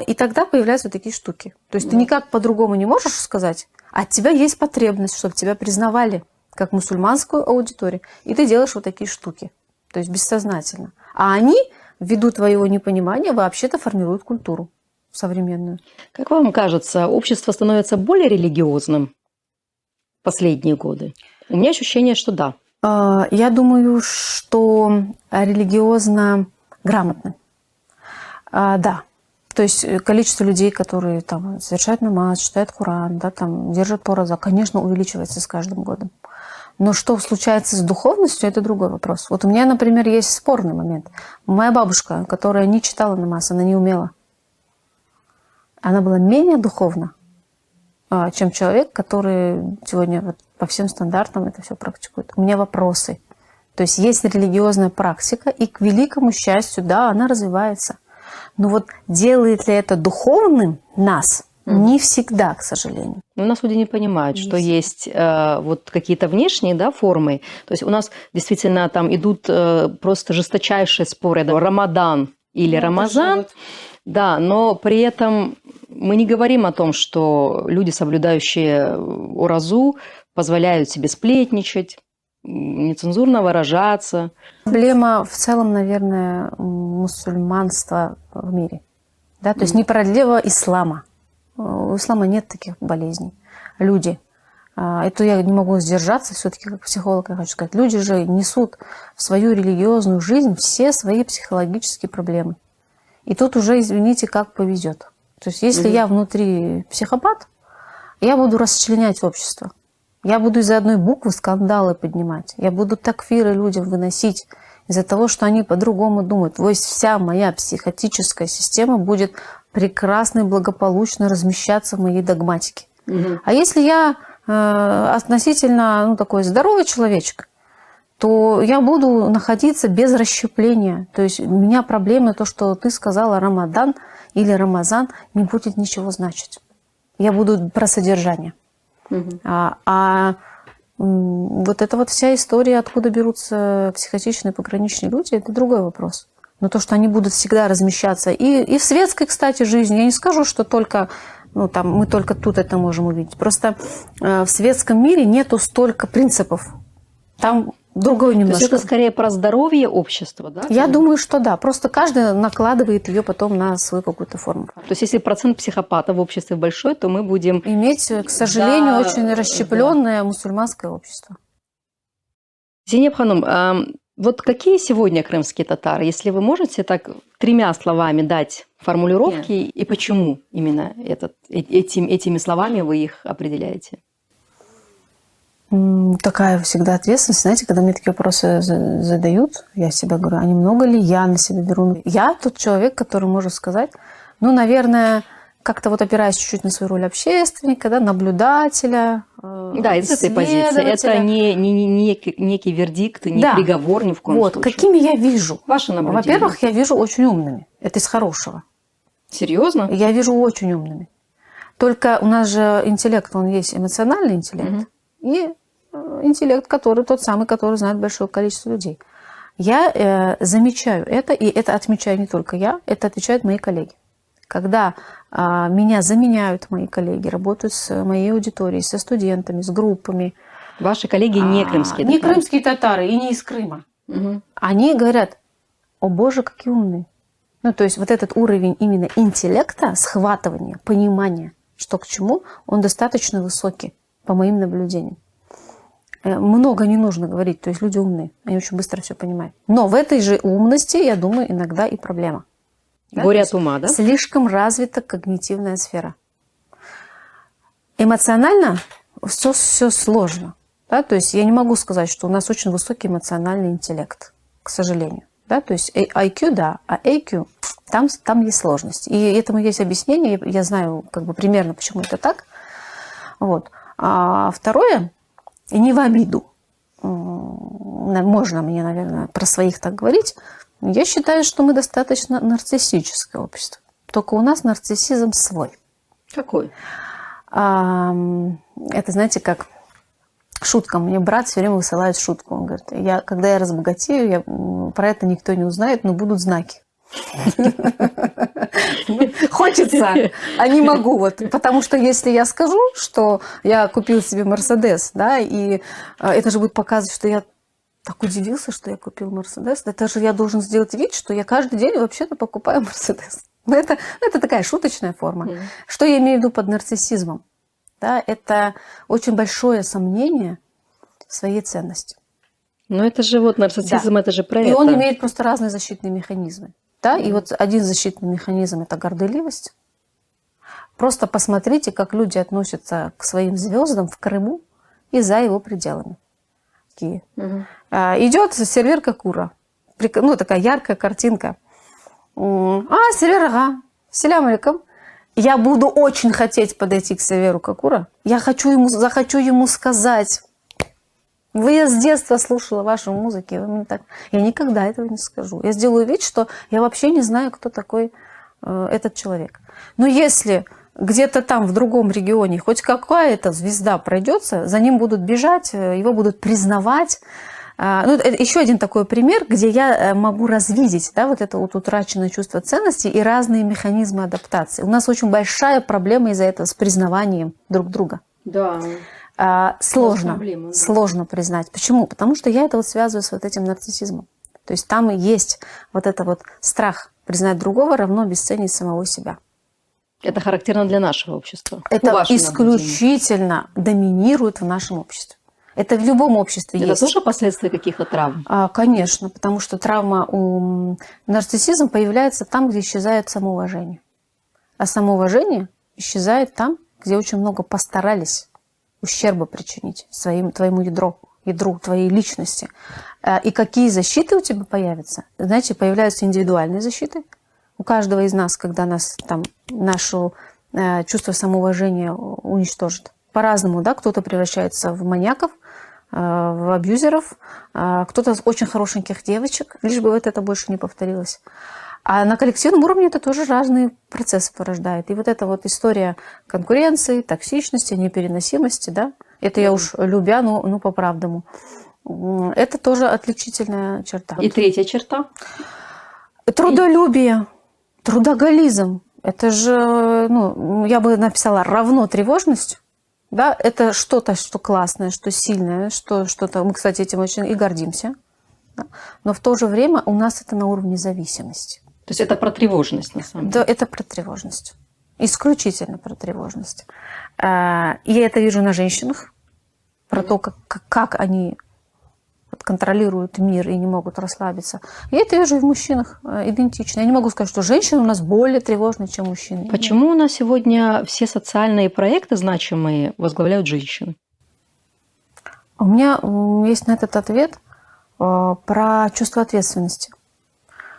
И тогда появляются вот такие штуки. То есть ты никак по-другому не можешь сказать, а от тебя есть потребность, чтобы тебя признавали как мусульманскую аудиторию. И ты делаешь вот такие штуки. То есть бессознательно. А они, ввиду твоего непонимания, вообще-то формируют культуру современную. Как вам кажется, общество становится более религиозным в последние годы? У меня ощущение, что да. Я думаю, что религиозно грамотно. Да. То есть количество людей, которые там совершают намаз, читают Коран, да, там, держат пораза, конечно, увеличивается с каждым годом. Но что случается с духовностью, это другой вопрос. Вот у меня, например, есть спорный момент. Моя бабушка, которая не читала намаз, она не умела. Она была менее духовна, чем человек, который сегодня вот по всем стандартам это все практикует. У меня вопросы. То есть есть религиозная практика, и к великому счастью, да, она развивается. Но вот делает ли это духовным нас? Не всегда, к сожалению. У нас люди не понимают, что есть вот какие-то внешние, да, формы. То есть у нас действительно там идут просто жесточайшие споры. Да, Рамадан или Рамазан. Да, но при этом мы не говорим о том, что люди, соблюдающие уразу, позволяют себе сплетничать, нецензурно выражаться. Проблема в целом, наверное, мусульманства в мире. Да? То есть не проблема ислама. У ислама нет таких болезней. Люди, это я не могу сдержаться, все-таки как психолог я хочу сказать, люди же несут в свою религиозную жизнь все свои психологические проблемы. И тут уже, извините, как повезет. То есть если я внутри психопат, я буду расчленять общество. Я буду из-за одной буквы скандалы поднимать. Я буду такфиры людям выносить из-за того, что они по-другому думают. То есть вся моя психотическая система будет прекрасно и благополучно размещаться в моей догматике. А если я относительно такой здоровый человечек, то я буду находиться без расщепления. То есть у меня проблема то, что ты сказала Рамадан или Рамазан, не будет ничего значить. Я буду про содержание. Вот эта вот вся история, откуда берутся психотичные пограничные люди, это другой вопрос. Но то, что они будут всегда размещаться и в светской, кстати, жизни, я не скажу, что только мы только тут это можем увидеть. Просто в светском мире нету столько принципов. Там другой немножко. То есть это скорее про здоровье общества, да? Я думаю, что да. Просто каждый накладывает ее потом на свою какую-то форму. То есть если процент психопатов в обществе большой, то мы будем иметь, к сожалению, очень расщепленное мусульманское общество. Зейнеп Ханум, вот какие сегодня крымские татары? Если вы можете так 3 словами дать формулировки, и почему именно этими словами вы их определяете? Такая всегда ответственность. Знаете, когда мне такие вопросы задают, я себе говорю, а немного ли я на себя беру? Я тот человек, который может сказать, наверное, как-то вот опираясь чуть-чуть на свою роль общественника, да, наблюдателя, да, из этой позиции. Это не некий вердикт, не приговор ни в коем случае. Какими я вижу? Ваше наблюдение. Во-первых, я вижу очень умными. Это из хорошего. Серьезно? Я вижу очень умными. Только у нас же интеллект, он есть эмоциональный интеллект и интеллект, тот самый, который знает большое количество людей. Я замечаю это, и это отмечаю не только я, это отвечают мои коллеги. Когда меня заменяют мои коллеги, работают с моей аудиторией, со студентами, с группами. Ваши коллеги не крымские татары? Не крымские татары и не из Крыма. Они говорят, о боже, какие умные. То есть вот этот уровень именно интеллекта, схватывания, понимания, что к чему, он достаточно высокий, по моим наблюдениям. Много не нужно говорить, то есть люди умные, они очень быстро все понимают. Но в этой же умности, я думаю, иногда и проблема. Горе от ума, да? Слишком развита когнитивная сфера. Эмоционально все сложно. Да? То есть я не могу сказать, что у нас очень высокий эмоциональный интеллект, к сожалению. Да? То есть IQ, да, а AQ, там есть сложность. И этому есть объяснение, я знаю как бы примерно, почему это так. Вот. А второе, и не в обиду, можно мне, наверное, про своих так говорить, я считаю, что мы достаточно нарциссическое общество. Только у нас нарциссизм свой. Какой? Это, знаете, как шутка. Мне брат все время высылает шутку. Он говорит, когда я разбогатею, про это никто не узнает, но будут знаки. Хочется, а не могу. Вот. Потому что если я скажу, что я купил себе Мерседес, да, и это же будет показывать, что я так удивился, что я купил Мерседес. Это же я должен сделать вид, что я каждый день вообще-то покупаю Мерседес. Это такая шуточная форма. Что я имею в виду под нарциссизмом? Да, это очень большое сомнение в своей ценности. Но это же вот нарциссизм, да. Это же про это. И он имеет просто разные защитные механизмы. Да? И вот один защитный механизм – это горделивость. Просто посмотрите, как люди относятся к своим звездам в Крыму и за его пределами. Идет серверка Кура. Ну, такая яркая картинка. Сервер, селям алейкум. Я буду очень хотеть подойти к серверу Кокура. Я захочу ему сказать: я с детства слушала вашу музыку, вы мне так... Я никогда этого не скажу. Я сделаю вид, что я вообще не знаю, кто такой этот человек. Но если где-то там, в другом регионе, хоть какая-то звезда пройдется, за ним будут бежать, его будут признавать. Это еще один такой пример, где я могу развидеть, да, вот это вот утраченное чувство ценности и разные механизмы адаптации. У нас очень большая проблема из-за этого с признаванием друг друга. Да. Сложно, проблема, да. Сложно признать. Почему? Потому что я это вот связываю с вот этим нарциссизмом. То есть там и есть вот это вот страх признать другого равно обесценить самого себя. Это характерно для нашего общества. Это исключительно доминирует в нашем обществе. Это в любом обществе есть. Это тоже последствия каких-то травм? Конечно, потому что нарциссизм появляется там, где исчезает самоуважение. А самоуважение исчезает там, где очень много постарались ущерба причинить твоему ядру твоей личности. И какие защиты у тебя появятся? Знаете, появляются индивидуальные защиты. У каждого из нас, когда наше чувство самоуважения уничтожит. По-разному, да, кто-то превращается в маньяков, в абьюзеров, кто-то с очень хорошеньких девочек, лишь бы вот это больше не повторилось. А на коллективном уровне это тоже разные процессы порождает. И вот эта вот история конкуренции, токсичности, непереносимости, да, это я уж любя, но по-правдому. Это тоже отличительная черта. И третья черта? Трудолюбие, трудоголизм. Это же, я бы написала, равно тревожность. Да, это что-то, что классное, что сильное, что-то. Мы, кстати, этим очень и гордимся. Да? Но в то же время у нас это на уровне зависимости. То есть это про тревожность, на самом деле? Да, это про тревожность. Исключительно про тревожность. Я это вижу на женщинах, про то, как они контролируют мир и не могут расслабиться. Я это вижу и в мужчинах идентично. Я не могу сказать, что женщины у нас более тревожные, чем мужчины. Почему у нас сегодня все социальные проекты значимые возглавляют женщины? У меня есть на этот ответ про чувство ответственности.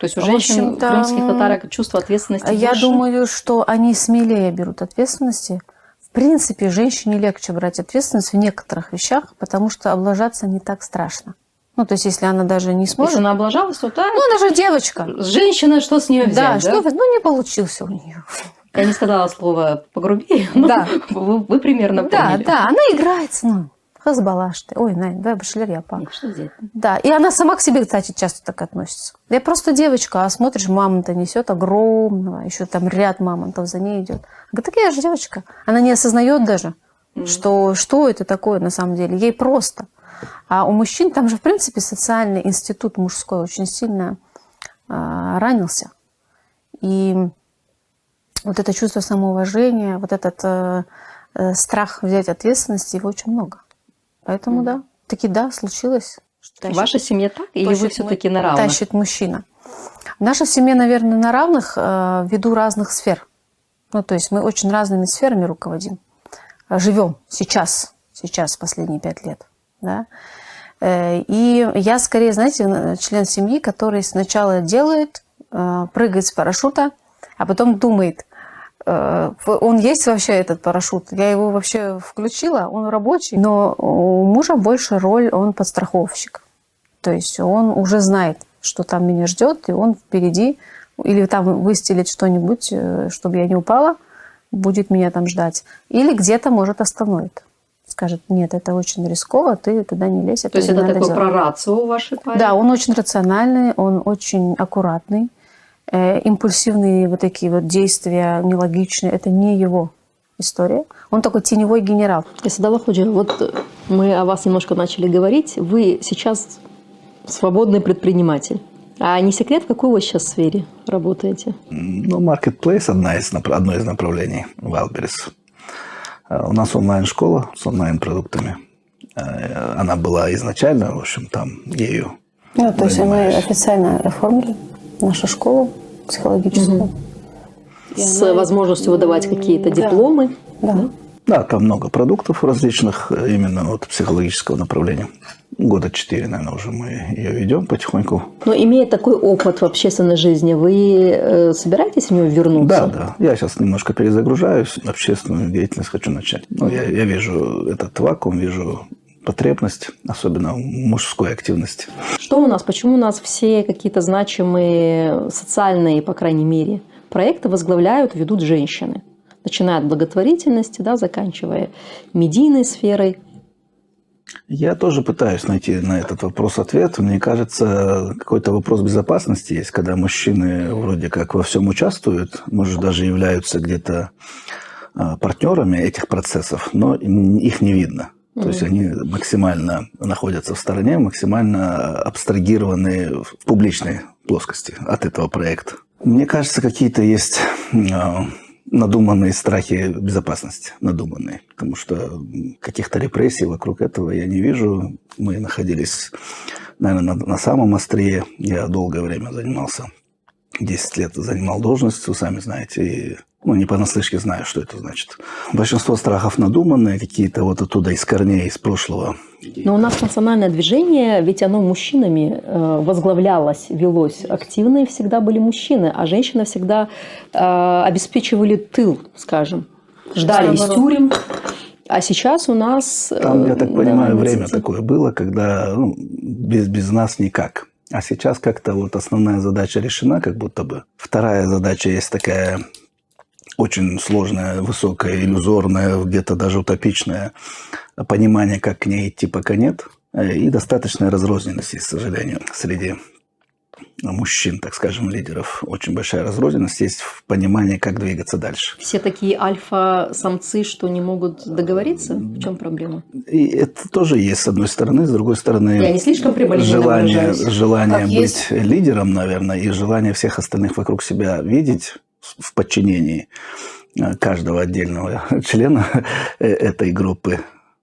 То есть у женщин крымских татар чувство ответственности Я больше? думаю, что они смелее берут ответственности. В принципе, женщине легче брать ответственность в некоторых вещах, потому что облажаться не так страшно. То есть, если она даже не сможет... Если она облажалась, то так. она же девочка. Женщина, что с нее взять? Да, не получился у нее. Я не сказала слово погрубее, но да. вы примерно поняли. Да, она играется, хазбалаш ты. Ой, давай башлер я па. Что взять? Да, и она сама к себе, кстати, часто так относится. Я просто девочка, а смотришь, мамонта несет огромного, еще там ряд мамонтов за ней идет. Говорит, так я же девочка. Она не осознает даже, что это такое на самом деле. Ей просто. А у мужчин там же, в принципе, социальный институт мужской очень сильно ранился. И вот это чувство самоуважения, вот этот страх взять ответственность, его очень много. Поэтому, да, случилось. В вашей семье так? Или вы все-таки на равных? Тащит мужчина. В нашей семье, наверное, на равных ввиду разных сфер. То есть мы очень разными сферами руководим. Живем сейчас, последние 5 лет. Да? И я скорее, знаете, член семьи, который сначала делает, прыгает с парашюта, а потом думает, он есть вообще этот парашют, я его вообще включила, он рабочий, но у мужа больше роль, он подстраховщик. То есть он уже знает, что там меня ждет, и он впереди, или там выстелит что-нибудь, чтобы я не упала, будет меня там ждать, или где-то, может, остановит. Скажет, нет, это очень рисково, ты туда не лезь. То есть это такой прорацио вашей паре? Да, он очень рациональный, он очень аккуратный. Импульсивные вот такие вот действия, нелогичные, это не его история. Он такой теневой генерал. Садалла Ходжа, вот мы о вас немножко начали говорить. Вы сейчас свободный предприниматель. А не секрет, в какой вы сейчас сфере работаете? Ну, Marketplace одно из направлений Wildberries. У нас онлайн-школа с онлайн-продуктами. Она была изначально, в общем, там ею. Ну, то есть мы официально оформили нашу школу психологическую. Угу. С возможностью выдавать какие-то дипломы. Да. Да, там много продуктов различных именно от психологического направления. 4 года, наверное, уже мы ее ведем потихоньку. Но имея такой опыт в общественной жизни, вы собираетесь в него вернуться? Да. Я сейчас немножко перезагружаюсь. Общественную деятельность хочу начать. Ну, я вижу этот вакуум, вижу потребность, особенно в мужской активности. Что у нас? Почему у нас все какие-то значимые социальные, по крайней мере, проекты возглавляют, ведут женщины? Начиная от благотворительности, да, заканчивая медийной сферой. Я тоже пытаюсь найти на этот вопрос ответ. Мне кажется, какой-то вопрос безопасности есть, когда мужчины вроде как во всем участвуют, может, даже являются где-то партнерами этих процессов, но их не видно. То есть они максимально находятся в стороне, максимально абстрагированы в публичной плоскости от этого проекта. Мне кажется, какие-то есть надуманные страхи безопасности, надуманные, потому что каких-то репрессий вокруг этого я не вижу. Мы находились, наверное, на самом острие. Я долгое время занимался, 10 лет занимал должность, вы сами знаете, и не понаслышке знаю, что это значит. Большинство страхов надуманные, какие-то вот оттуда из корней, из прошлого. Но у нас национальное движение, ведь оно мужчинами возглавлялось, велось. Активные всегда были мужчины, а женщины всегда обеспечивали тыл, скажем. Ждали из тюрем. А сейчас у нас... Там, я так понимаю, время такое было, когда без нас никак. А сейчас как-то вот основная задача решена, как будто бы. Вторая задача есть такая... очень сложное, высокое, иллюзорное, где-то даже утопичное понимание, как к ней идти, пока нет. И достаточная разрозненность, к сожалению, среди мужчин, так скажем, лидеров. Очень большая разрозненность есть в понимании, как двигаться дальше. Все такие альфа-самцы, что не могут договориться? В чем проблема? И это тоже есть, с одной стороны. С другой стороны, я не слишком прямолинейно желание быть лидером, наверное, и желание всех остальных вокруг себя видеть в подчинении каждого отдельного члена этой группы,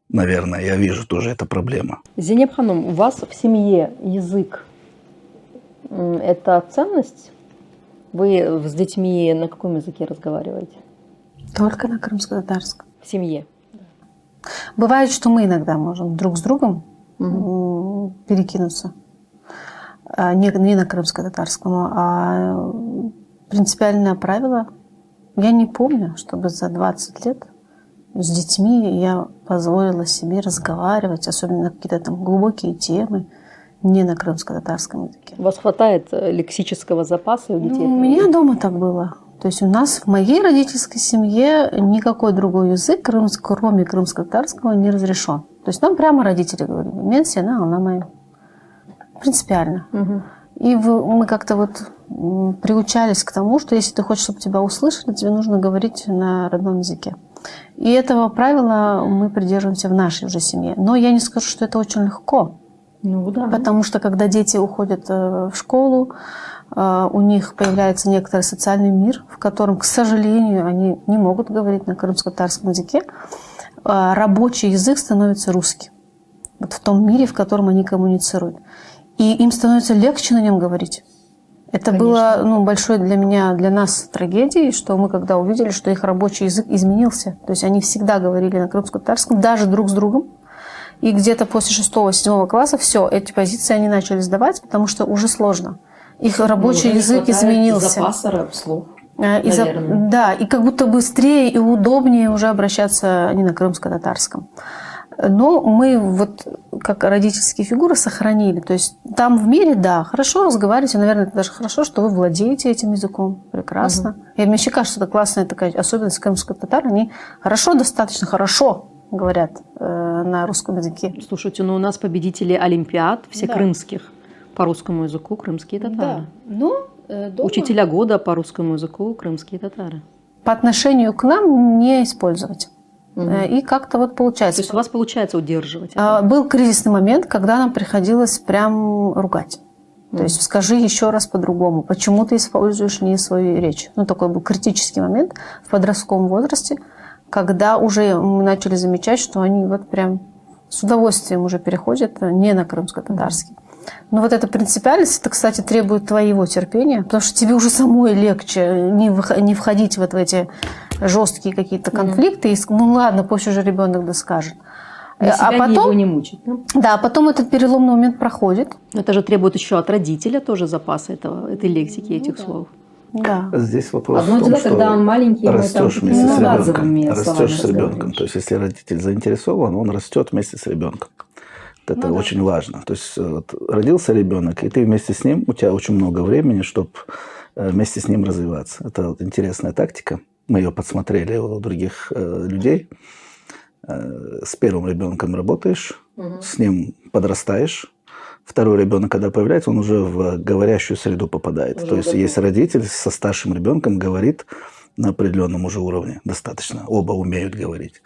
наверное, я вижу тоже эта проблема. Зейнеп Ханум, у вас в семье язык – это ценность? Вы с детьми на каком языке разговариваете? Только на крымско-татарском. В семье? Бывает, что мы иногда можем друг с другом перекинуться. Не на крымско-татарском, а принципиальное правило. Я не помню, чтобы за 20 лет с детьми я позволила себе разговаривать, особенно на какие-то там глубокие темы, не на крымско-татарском языке. У вас хватает лексического запаса у детей? У меня дома так было. То есть у нас в моей родительской семье никакой другой язык, кроме крымско-татарского, не разрешен. То есть нам прямо родители говорили: «Мен сена, она моя». Принципиально. И мы как-то вот приучались к тому, что если ты хочешь, чтобы тебя услышали, тебе нужно говорить на родном языке. И этого правила мы придерживаемся в нашей уже семье. Но я не скажу, что это очень легко. Да. Потому что когда дети уходят в школу, у них появляется некоторый социальный мир, в котором, к сожалению, они не могут говорить на крымско-татарском языке. Рабочий язык становится русский. Вот в том мире, в котором они коммуницируют. И им становится легче на нем говорить. Это было большой для нас трагедией, что мы когда увидели, что их рабочий язык изменился. То есть они всегда говорили на крымско-татарском, даже друг с другом. И где-то после 6-7 класса все, эти позиции они начали сдавать, потому что уже сложно. Их рабочий язык изменился. Запаса слов. Да, и как будто быстрее и удобнее уже обращаться не на крымско-татарском. Но мы вот как родительские фигуры сохранили. То есть там в мире, да, хорошо разговариваете, наверное, это даже хорошо, что вы владеете этим языком. Прекрасно. И мне вообще кажется, это классная такая особенность крымских татар. Они хорошо, достаточно хорошо говорят на русском языке. Слушайте, ну у нас победители олимпиад, все Да. крымских, по русскому языку крымские татары. Но Учителя года по русскому языку крымские татары. по отношению к нам не использовать. И как-то вот То получается. есть у вас получается удерживать это? Был кризисный момент, когда нам приходилось прям ругать. То есть скажи еще раз по-другому. Почему ты используешь не свою речь? Ну, такой был критический момент в подростковом возрасте, когда уже мы начали замечать, что они вот прям с удовольствием уже переходят не на крымско-татарский. Но вот эта принципиальность, это, кстати, требует твоего терпения, потому что тебе уже самой легче не входить вот в эти жесткие какие-то конфликты. И, ну ладно, пусть уже ребенок доскажет. А потом его не мучить. Да? Да, потом этот переломный момент проходит. Но это же требует еще от родителя тоже запаса этой лексики, этих слов. Да. Здесь вопрос Одно в том, дело, что когда он маленький, мы там растешь вместе с какими-то ребенком. базовыми словами Растешь с ребенком. разговариваешь. То есть, если родитель заинтересован, он растет вместе с ребенком. Это очень важно. То есть, вот, родился ребенок, и ты вместе с ним, у тебя очень много времени, чтобы вместе с ним развиваться. Это вот интересная тактика. Мы ее подсмотрели у других людей. С первым ребенком работаешь, с ним подрастаешь. Второй ребенок, когда появляется, он уже в говорящую среду попадает. То есть, есть родитель со старшим ребенком говорит на определенном уже уровне достаточно. Оба умеют говорить.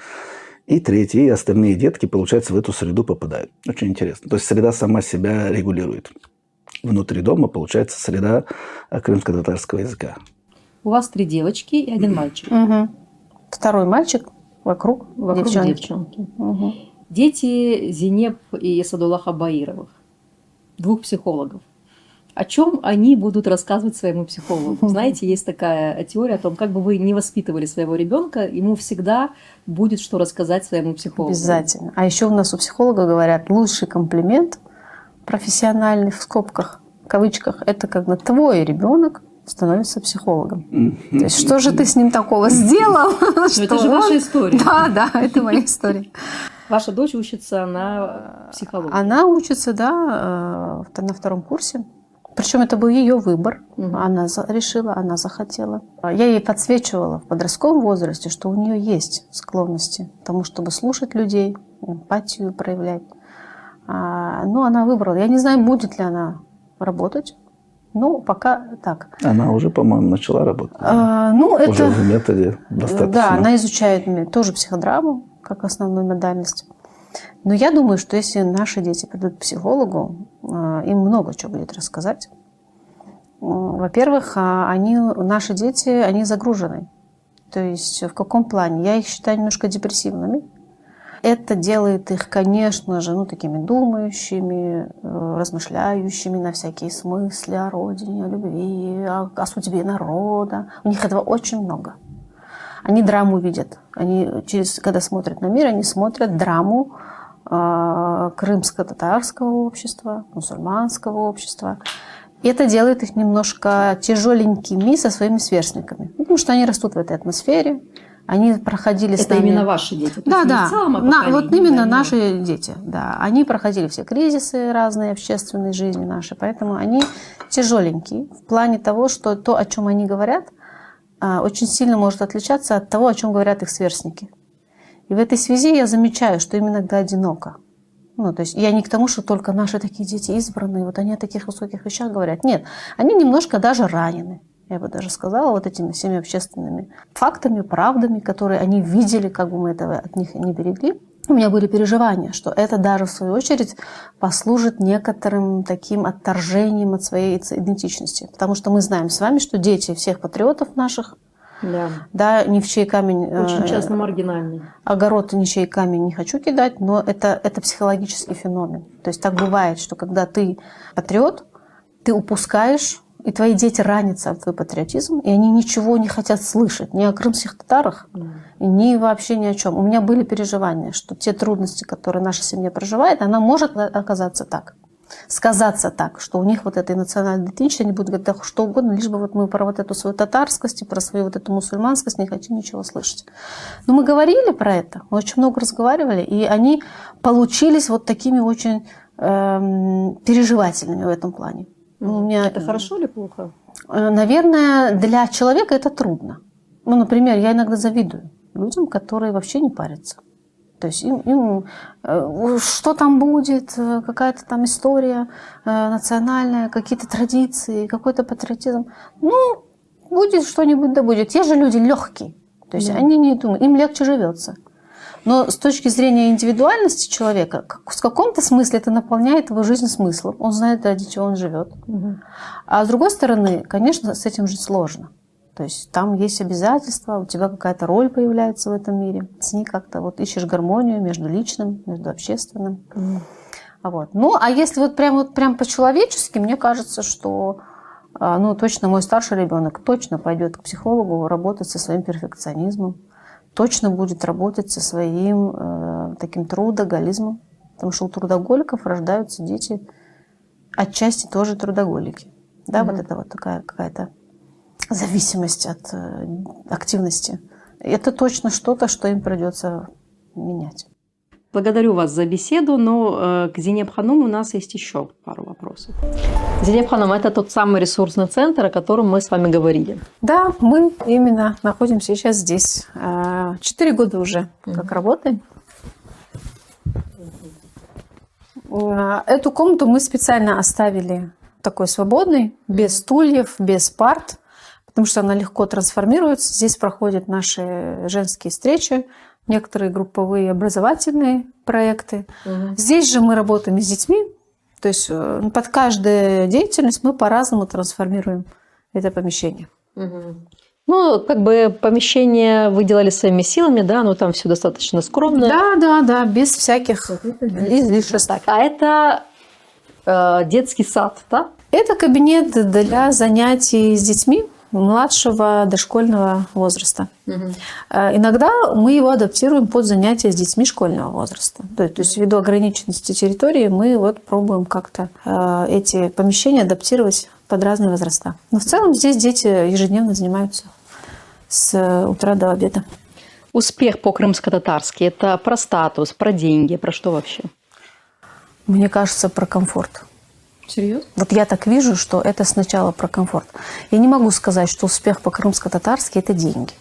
И третий, и остальные детки, получается, в эту среду попадают. Очень интересно. То есть, среда сама себя регулирует. Внутри дома, получается, среда крымско-татарского языка. У вас 3 девочки и 1 мальчик. Второй мальчик вокруг Девчонки. Дети Зинеп и Садуллаха Баировых, 2 психологов. О чем они будут рассказывать своему психологу? Знаете, есть такая теория о том, как бы вы не воспитывали своего ребенка, ему всегда будет что рассказать своему психологу. Обязательно. А еще у нас у психолога говорят, лучший комплимент профессиональный, в скобках, в кавычках, это когда твой ребенок становится психологом. То есть, что же ты с ним такого сделал? Это же ваша история. Да, это моя история. Ваша дочь учится на психологии. Она учится, да, на 2-м курсе. Причем это был ее выбор. Она решила, она захотела. Я ей подсвечивала в подростковом возрасте, что у нее есть склонности к тому, чтобы слушать людей, эмпатию проявлять. Но она выбрала. Я не знаю, будет ли она работать. Но пока так. Она уже, по-моему, начала работать. Это уже в методе достаточно. Да, она изучает тоже психодраму как основную модальность. Но я думаю, что если наши дети придут к психологу, им много чего будет рассказать. Во-первых, наши дети, они загружены. То есть в каком плане? Я их считаю немножко депрессивными. Это делает их, конечно же, такими думающими, размышляющими на всякие смыслы о родине, о любви, о судьбе народа. У них этого очень много. Они драму видят. Когда смотрят на мир, они смотрят драму крымско-татарского общества, мусульманского общества. И это делает их немножко тяжеленькими со своими сверстниками. Потому что они растут в этой атмосфере. Они проходили с нами... Это именно ваши дети? Да. Вот именно да, наши дети. Да. Они проходили все кризисы разные общественной жизни нашей. Поэтому они тяжеленькие в плане того, что то, о чем они говорят, очень сильно может отличаться от того, о чем говорят их сверстники. И в этой связи я замечаю, что им иногда одиноко. То есть я не к тому, что только наши такие дети избранные, вот они о таких высоких вещах говорят. Нет, они немножко даже ранены. Я бы даже сказала, вот этими всеми общественными фактами, правдами, которые они видели, как бы мы этого от них не берегли. У меня были переживания, что это даже, в свою очередь, послужит некоторым таким отторжением от своей идентичности. Потому что мы знаем с вами, что дети всех патриотов наших, да, ни в чей камень... Очень часто маргинальный. Огород ни в чей камень не хочу кидать, но это психологический феномен. То есть так бывает, что когда ты патриот, ты упускаешь и твои дети ранятся от твой патриотизм, и они ничего не хотят слышать ни о крымских татарах, ни вообще ни о чем. У меня были переживания, что те трудности, которые наша семья проживает, она может оказаться так, сказаться так, что у них вот этой национальной идентичности, они будут говорить да, что угодно, лишь бы вот мы про вот эту свою татарскость и про свою вот эту мусульманскость не хотим ничего слышать. Но мы говорили про это, мы очень много разговаривали, и они получились вот такими очень переживательными в этом плане. У меня, это хорошо или плохо? Наверное, для человека это трудно. Ну, например, я иногда завидую людям, которые вообще не парятся. То есть им что там будет, какая-то там история национальная, какие-то традиции, какой-то патриотизм. Ну, будет что-нибудь, да будет. Те же люди легкие. То есть они не думают, им легче живется. Но с точки зрения индивидуальности человека, в каком-то смысле это наполняет его жизнь смыслом. Он знает, ради чего он живет. А с другой стороны, конечно, с этим жить сложно. То есть там есть обязательства, у тебя какая-то роль появляется в этом мире. С ней как-то вот ищешь гармонию между личным, между общественным. Вот. Ну, а если вот прям по-человечески, мне кажется, что ну, точно мой старший ребенок точно пойдет к психологу работать со своим перфекционизмом. Точно будет работать со своим таким трудоголизмом. Потому что у трудоголиков рождаются дети отчасти тоже трудоголики. Да, вот это вот такая какая-то зависимость от активности. Это точно что-то, что им придется менять. Благодарю вас за беседу, но к Зинеп Ханум у нас есть еще пару вопросов. Зинеп Ханум – это тот самый ресурсный центр, о котором мы с вами говорили. Да, мы именно находимся сейчас здесь. 4 года уже как работаем. Эту комнату мы специально оставили такой свободной, без стульев, без парт, потому что она легко трансформируется. Здесь проходят наши женские встречи, некоторые групповые образовательные проекты. Здесь же мы работаем с детьми, то есть под каждую деятельность мы по-разному трансформируем это помещение. Ну, как бы помещение вы делали своими силами, да, но там все достаточно скромно. Да, без всяких излишеств. Так, а это детский сад, да? Это кабинет для занятий с детьми младшего дошкольного возраста. Иногда мы его адаптируем под занятия с детьми школьного возраста. То есть ввиду ограниченности территории мы вот пробуем как-то эти помещения адаптировать под разные возраста. Но в целом здесь дети ежедневно занимаются с утра до обеда. Успех по-крымско-татарски – это про статус, про деньги, про что вообще? Мне кажется, про комфорт. Серьезно? Вот я так вижу, что это сначала про комфорт. Я не могу сказать, что успех по-крымско-татарски – это деньги.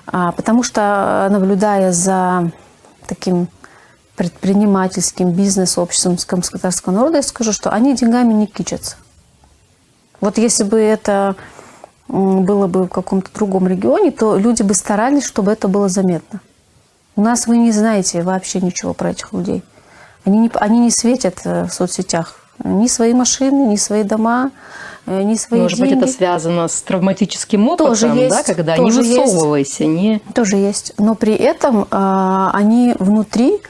Потому что, наблюдая за таким предпринимательским бизнес-обществом крымско-татарского народа, я скажу, что они деньгами не кичатся. Вот если бы это было бы в каком-то другом регионе, то люди бы старались, чтобы это было заметно. У нас вы не знаете вообще ничего про этих людей. Они не светят в соцсетях ни свои машины, ни свои дома, ни свои Может деньги. быть, это связано с травматическим опытом, Тоже есть, да, когда тоже не высовывайся, не... Тоже есть. Но при этом они внутри,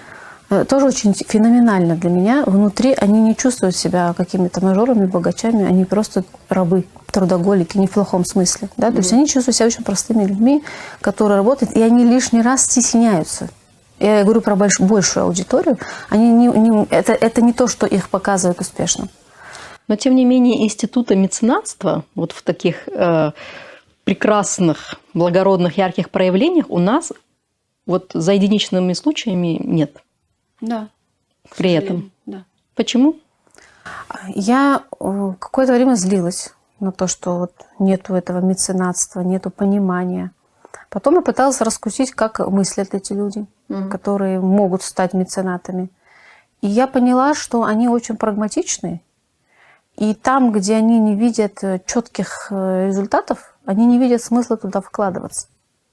тоже очень феноменально для меня, внутри они не чувствуют себя какими-то мажорами, богачами, они просто рабы, трудоголики, не в плохом смысле. Да? То есть они чувствуют себя очень простыми людьми, которые работают, и они лишний раз стесняются. Я говорю про большую аудиторию. Это не то, что их показывает успешно. Но, тем не менее, института меценатства вот в таких прекрасных, благородных, ярких проявлениях у нас вот за единичными случаями нет. Да. При этом. Да. Почему? Я какое-то время злилась на то, что вот нету этого меценатства, нету понимания. Потом я пыталась раскусить, как мыслят эти люди, которые могут стать меценатами. И я поняла, что они очень прагматичны. И там, где они не видят четких результатов, они не видят смысла туда вкладываться.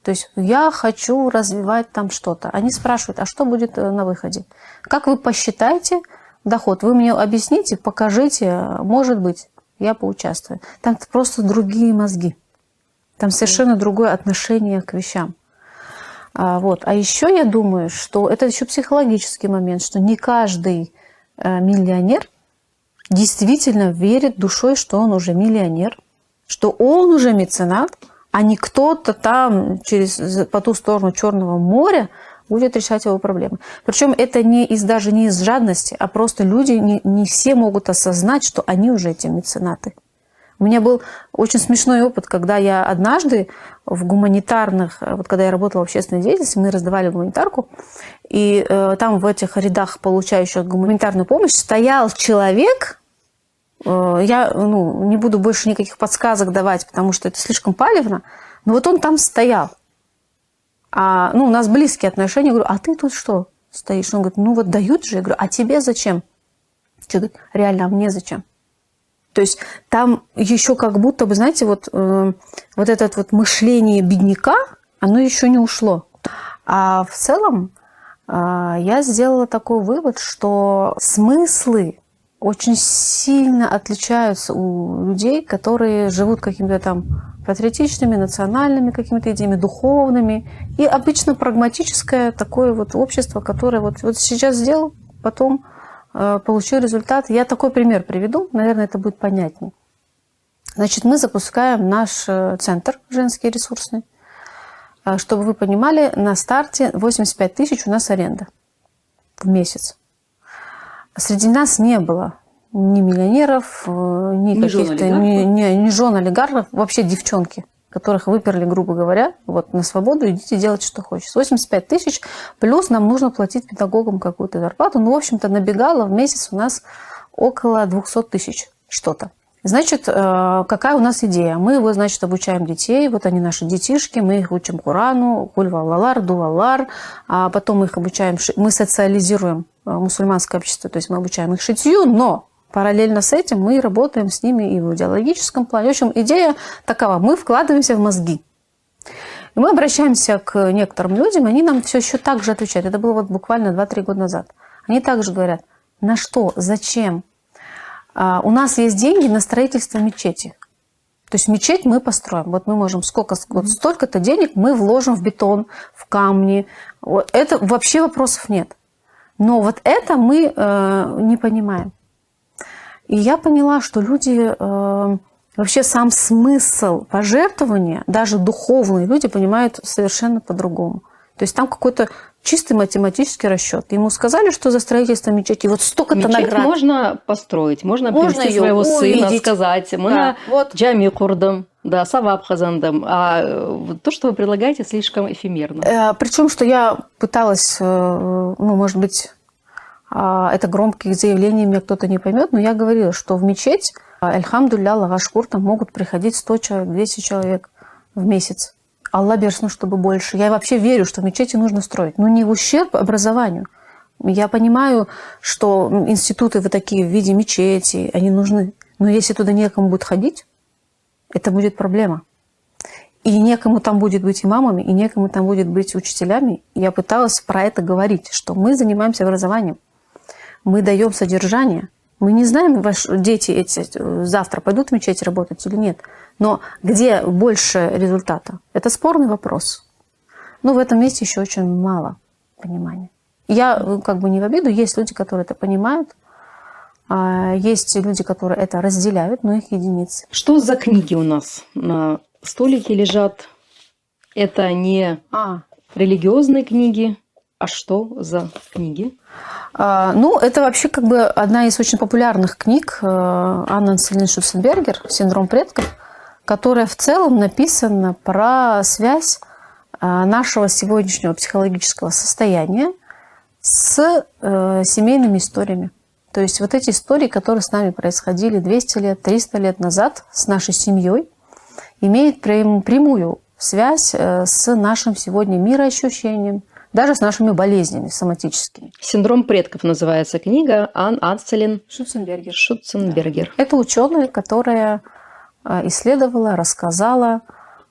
То есть я хочу развивать там что-то. Они спрашивают, а что будет на выходе? Как вы посчитаете доход? Вы мне объясните, покажите, может быть, я поучаствую. Там просто другие мозги. Там совершенно другое отношение к вещам. Вот. А еще я думаю, что это еще психологический момент, что не каждый миллионер действительно верит душой, что он уже миллионер, что он уже меценат, а не кто-то там по ту сторону Черного моря будет решать его проблемы. Причем это даже не из жадности, а просто люди не все могут осознать, что они уже эти меценаты. У меня был очень смешной опыт, когда я однажды в гуманитарных, вот когда я работала в общественной деятельности, мы раздавали гуманитарку, и там в этих рядах получающих гуманитарную помощь стоял человек. Я не буду больше никаких подсказок давать, потому что это слишком палевно. Но вот он там стоял. У нас близкие отношения. Я говорю, а ты тут что стоишь? Он говорит, вот дают же. Я говорю, а тебе зачем? Человек говорит, реально, а мне зачем? То есть там еще как будто бы, знаете, вот это вот мышление бедняка, оно еще не ушло. А в целом я сделала такой вывод, что смыслы очень сильно отличаются у людей, которые живут какими-то там патриотичными, национальными какими-то идеями, духовными. И обычно прагматическое такое вот общество, которое вот сейчас сделал, потом получил результат. Я такой пример приведу, наверное, это будет понятнее. Значит, мы запускаем наш центр женский ресурсный. Чтобы вы понимали, на старте 85 тысяч у нас аренда в месяц. Среди нас не было ни миллионеров, ни каких-то, ни жен олигархов, вообще девчонки, которых выперли, грубо говоря, вот на свободу, идите делать, что хочешь. 85 тысяч, плюс нам нужно платить педагогам какую-то зарплату. В общем-то, набегало в месяц у нас около 200 тысяч что-то. Значит, какая у нас идея? Мы его, значит, обучаем детей, вот они наши детишки, мы их учим Корану, Хуль-Валлалар, Ду-Валлар, а потом мы их обучаем, мы социализируем мусульманское общество, то есть мы обучаем их шитью, но параллельно с этим мы работаем с ними и в идеологическом плане. В общем, идея такова, мы вкладываемся в мозги. И мы обращаемся к некоторым людям, они нам все еще так же отвечают. Это было вот буквально 2-3 года назад. Они также говорят, на что, зачем? У нас есть деньги на строительство мечети. То есть мечеть мы построим. Вот мы можем столько-то денег мы вложим в бетон, в камни. Это вообще вопросов нет. Но вот это мы не понимаем. И я поняла, что люди, вообще сам смысл пожертвования, даже духовные люди понимают совершенно по-другому. То есть там какой-то чистый математический расчет. Ему сказали, что за строительство мечети вот столько-то наград. Можно построить, можно привести своего сына, сказать, мы джами курдам, да, саваб хазандам. А то, что вы предлагаете, слишком эфемерно. Причем, что я пыталась, может быть, это громкие заявления, меня кто-то не поймет, но я говорила, что в мечеть, альхамдулилля, лагашкур, там могут приходить 100 человек, 200 человек в месяц. Аллах берсну, чтобы больше. Я вообще верю, что мечети нужно строить, но не в ущерб образованию. Я понимаю, что институты вот такие в виде мечети, они нужны. Но если туда некому будет ходить, это будет проблема. И некому там будет быть имамами, и некому там будет быть учителями. Я пыталась про это говорить, что мы занимаемся образованием. Мы даем содержание. Мы не знаем, ваши дети эти завтра пойдут в мечеть работать или нет. Но где больше результата? Это спорный вопрос. Но в этом месте еще очень мало понимания. Я как бы не в обиду. Есть люди, которые это понимают. Есть люди, которые это разделяют, но их единицы. Что за книги у нас на столике лежат? Это не религиозные книги. А что за книги? Это вообще как бы одна из очень популярных книг Анны Селин Шутценбергер «Синдром предков», которая в целом написана про связь нашего сегодняшнего психологического состояния с семейными историями. То есть вот эти истории, которые с нами происходили 200 лет, 300 лет назад с нашей семьей, имеют прямую связь с нашим сегодня мироощущением, даже с нашими болезнями соматическими. «Синдром предков» называется книга Анны Селин Шутценбергер. Это ученая, которая исследовала, рассказала,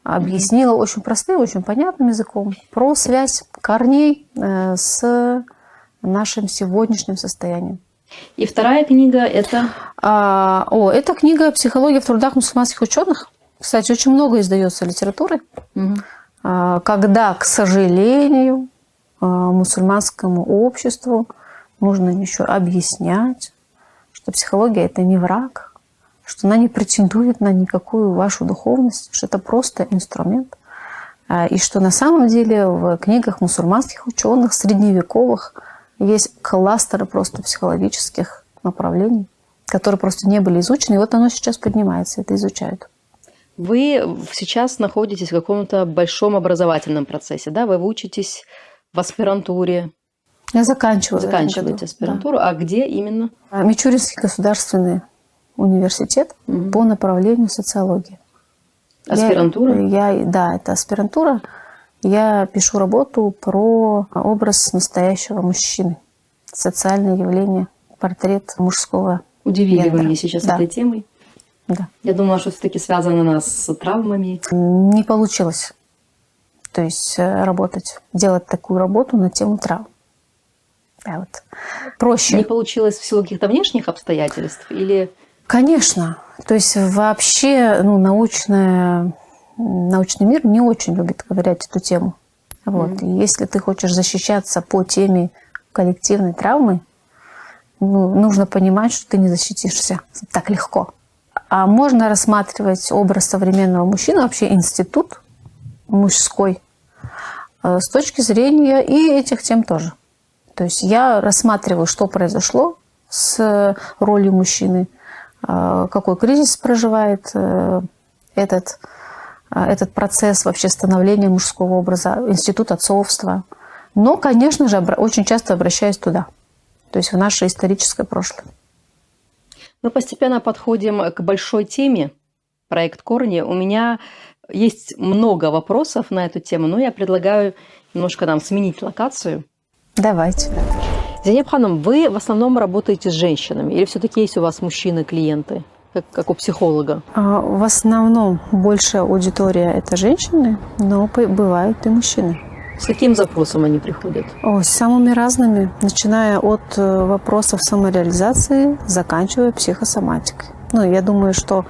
объяснила очень простым, очень понятным языком про связь корней с нашим сегодняшним состоянием. И вторая книга – это? Это книга «Психология в трудах мусульманских ученых». Кстати, очень много издается литературы, когда, к сожалению, мусульманскому обществу нужно еще объяснять, что психология – это не враг, что она не претендует на никакую вашу духовность, что это просто инструмент. И что на самом деле в книгах мусульманских ученых, средневековых, есть кластеры просто психологических направлений, которые просто не были изучены. И вот оно сейчас поднимается, это изучают. Вы сейчас находитесь в каком-то большом образовательном процессе, да? Вы учитесь в аспирантуре. Я заканчиваю. Заканчиваете аспирантуру. Да. А где именно? Мичуринский государственный университет по направлению социологии. Аспирантура? Да, это аспирантура. Я пишу работу про образ настоящего мужчины. Социальное явление, портрет мужского. Удивили вы меня сейчас этой темой. Да. Я думала, что все-таки связано у нас с травмами. Не получилось. То есть делать такую работу на тему травм. Да, вот. Проще. Не получилось в силу каких-то внешних обстоятельств или... Конечно. То есть вообще научный мир не очень любит говорить эту тему. Вот. И если ты хочешь защищаться по теме коллективной травмы, нужно понимать, что ты не защитишься так легко. А можно рассматривать образ современного мужчины, вообще институт мужской, с точки зрения и этих тем тоже. То есть я рассматриваю, что произошло с ролью мужчины, какой кризис проживает этот процесс вообще становления мужского образа, институт отцовства. Но, конечно же, очень часто обращаюсь туда, то есть в наше историческое прошлое. Мы постепенно подходим к большой теме, проект «Корни». У меня есть много вопросов на эту тему, но я предлагаю немножко нам сменить локацию. Давайте. Зейнеп Ханым, вы в основном работаете с женщинами или все-таки есть у вас мужчины-клиенты, как у психолога? В основном большая аудитория – это женщины, но бывают и мужчины. С каким запросом они приходят? С самыми разными, начиная от вопросов самореализации, заканчивая психосоматикой. Я думаю, что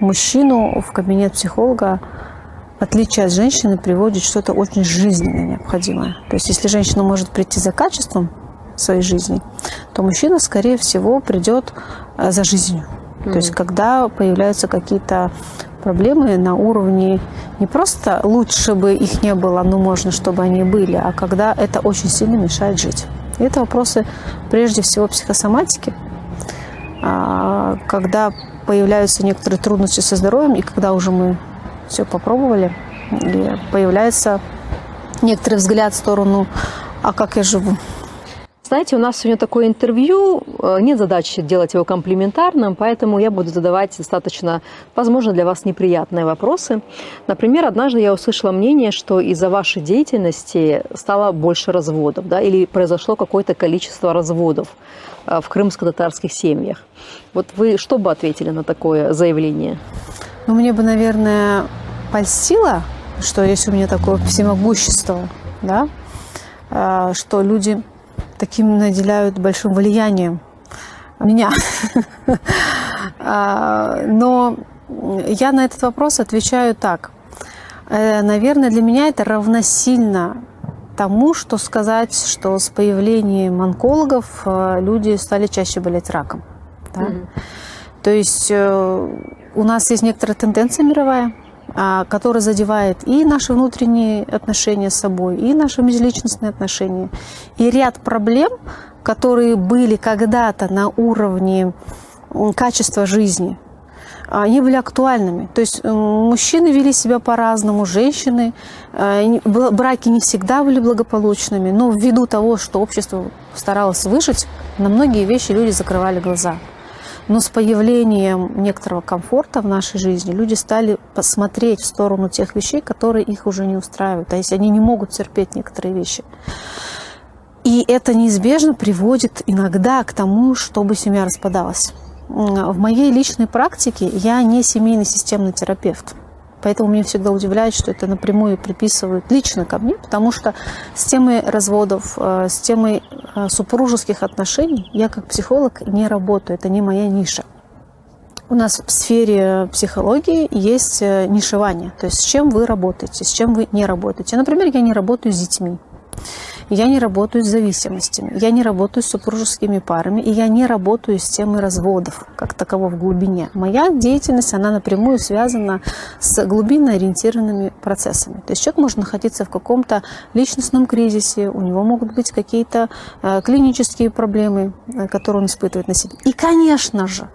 мужчину в кабинет психолога, в отличие от женщины, приводит что-то очень жизненно необходимое. То есть если женщина может прийти за качеством своей жизни, то мужчина, скорее всего, придет за жизнью. То есть когда появляются какие-то проблемы на уровне не просто лучше бы их не было, но можно, чтобы они были, а когда это очень сильно мешает жить. И это вопросы прежде всего психосоматики, когда появляются некоторые трудности со здоровьем, и когда уже мы все попробовали, и появляется некоторый взгляд в сторону «а как я живу?». Знаете, у нас сегодня такое интервью, нет задачи делать его комплиментарным, поэтому я буду задавать достаточно, возможно, для вас неприятные вопросы. Например, однажды я услышала мнение, что из-за вашей деятельности стало больше разводов, да, или произошло какое-то количество разводов в крымско-татарских семьях. Вот вы что бы ответили на такое заявление? Мне бы, наверное, польстило, что если у меня такое всемогущество, да, что люди таким наделяют большим влиянием меня. Но я на этот вопрос отвечаю так. Наверное, для меня это равносильно тому, что сказать, что с появлением онкологов люди стали чаще болеть раком. Да? То есть у нас есть некоторая тенденция мировая, который задевает и наши внутренние отношения с собой, и наши межличностные отношения. И ряд проблем, которые были когда-то на уровне качества жизни, они были актуальными. То есть мужчины вели себя по-разному, женщины, браки не всегда были благополучными, но ввиду того, что общество старалось выжить, на многие вещи люди закрывали глаза. Но с появлением некоторого комфорта в нашей жизни люди стали посмотреть в сторону тех вещей, которые их уже не устраивают. А если они не могут терпеть некоторые вещи. И это неизбежно приводит иногда к тому, чтобы семья распадалась. В моей личной практике я не семейный системный терапевт. Поэтому меня всегда удивляет, что это напрямую приписывают лично ко мне, потому что с темой разводов, с темой супружеских отношений я как психолог не работаю, это не моя ниша. У нас в сфере психологии есть нишевание, то есть с чем вы работаете, с чем вы не работаете. Например, я не работаю с детьми. я не работаю с зависимостями, я не работаю с супружескими парами, и я не работаю с темой разводов, как такового в глубине. Моя деятельность, она напрямую связана с глубинно ориентированными процессами. То есть человек может находиться в каком-то личностном кризисе, у него могут быть какие-то клинические проблемы, которые он испытывает на себе. И, конечно же,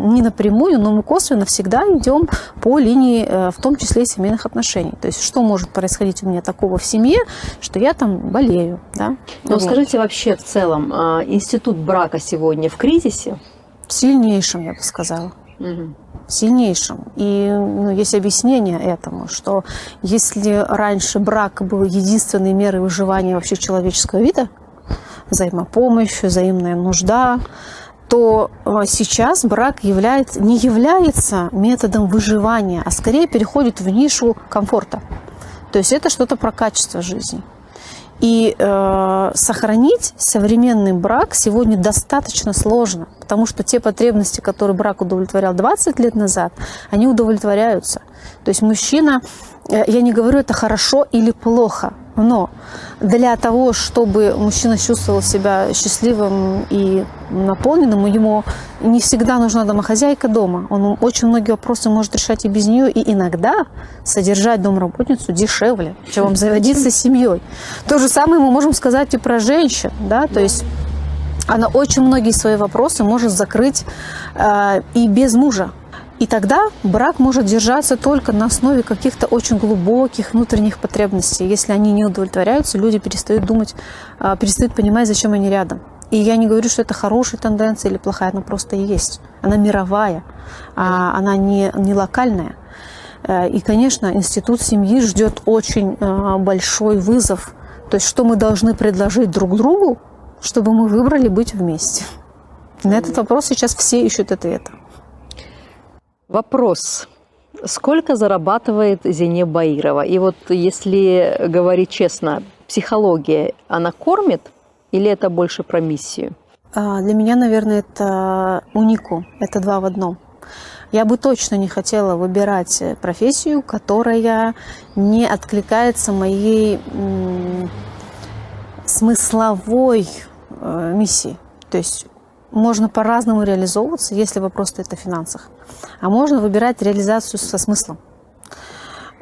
не напрямую, но мы косвенно всегда идем по линии, в том числе и семейных отношений. То есть что может происходить у меня такого в семье, что я там болею. Да? Но вот. Скажите вообще в целом, институт брака сегодня в кризисе? В сильнейшем, я бы сказала. Угу. В сильнейшем. И есть объяснение этому, что если раньше брак был единственной мерой выживания вообще человеческого вида, взаимопомощь, взаимная нужда, то сейчас брак не является методом выживания, а скорее переходит в нишу комфорта. То есть это что-то про качество жизни. И сохранить современный брак сегодня достаточно сложно, потому что те потребности, которые брак удовлетворял 20 лет назад, они удовлетворяются. То есть мужчина, я не говорю, это хорошо или плохо, но для того, чтобы мужчина чувствовал себя счастливым и наполненным, ему не всегда нужна домохозяйка дома. Он очень многие вопросы может решать и без нее, и иногда содержать домработницу дешевле, чем обзаводиться семьей. То же самое мы можем сказать и про женщин, да, то есть она очень многие свои вопросы может закрыть и без мужа. И тогда брак может держаться только на основе каких-то очень глубоких внутренних потребностей. Если они не удовлетворяются, люди перестают думать, перестают понимать, зачем они рядом. И я не говорю, что это хорошая тенденция или плохая, она просто есть. Она мировая, она не локальная. И, конечно, институт семьи ждет очень большой вызов. То есть, что мы должны предложить друг другу, чтобы мы выбрали быть вместе. На этот вопрос сейчас все ищут ответа. Вопрос. Сколько зарабатывает Зинеп Баирова? И вот если говорить честно, психология, она кормит или это больше про миссию? Для меня, наверное, это уникум. Это 2 в 1. Я бы точно не хотела выбирать профессию, которая не откликается моей смысловой миссии. То есть можно по-разному реализовываться, если вопрос стоит о финансах. А можно выбирать реализацию со смыслом.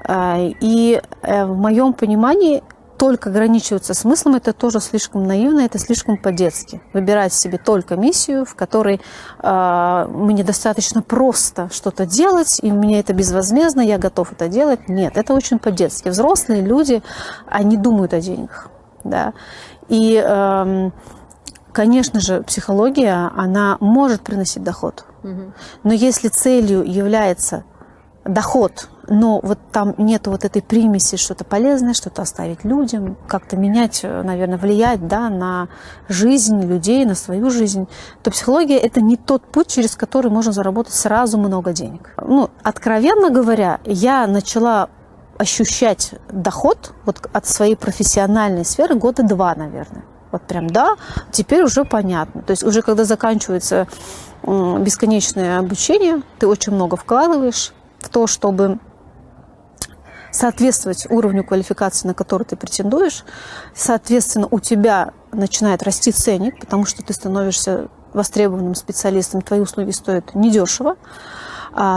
И в моем понимании только ограничиваться смыслом – это тоже слишком наивно, это слишком по-детски. Выбирать себе только миссию, в которой мне достаточно просто что-то делать, и мне это безвозмездно, я готов это делать. Нет, это очень по-детски. Взрослые люди, они думают о деньгах. Да? И конечно же, психология, она может приносить доход. Но если целью является доход, но вот там нет вот этой примеси, что-то полезное, что-то оставить людям, как-то менять, наверное, влиять, да, на жизнь людей, на свою жизнь, то психология – это не тот путь, через который можно заработать сразу много денег. Откровенно говоря, я начала ощущать доход вот от своей профессиональной сферы 2 года, наверное. Вот прям, да, теперь уже понятно. То есть уже когда заканчивается бесконечное обучение, ты очень много вкладываешь в то, чтобы соответствовать уровню квалификации, на который ты претендуешь. Соответственно, у тебя начинает расти ценник, потому что ты становишься востребованным специалистом, твои услуги стоят недешево.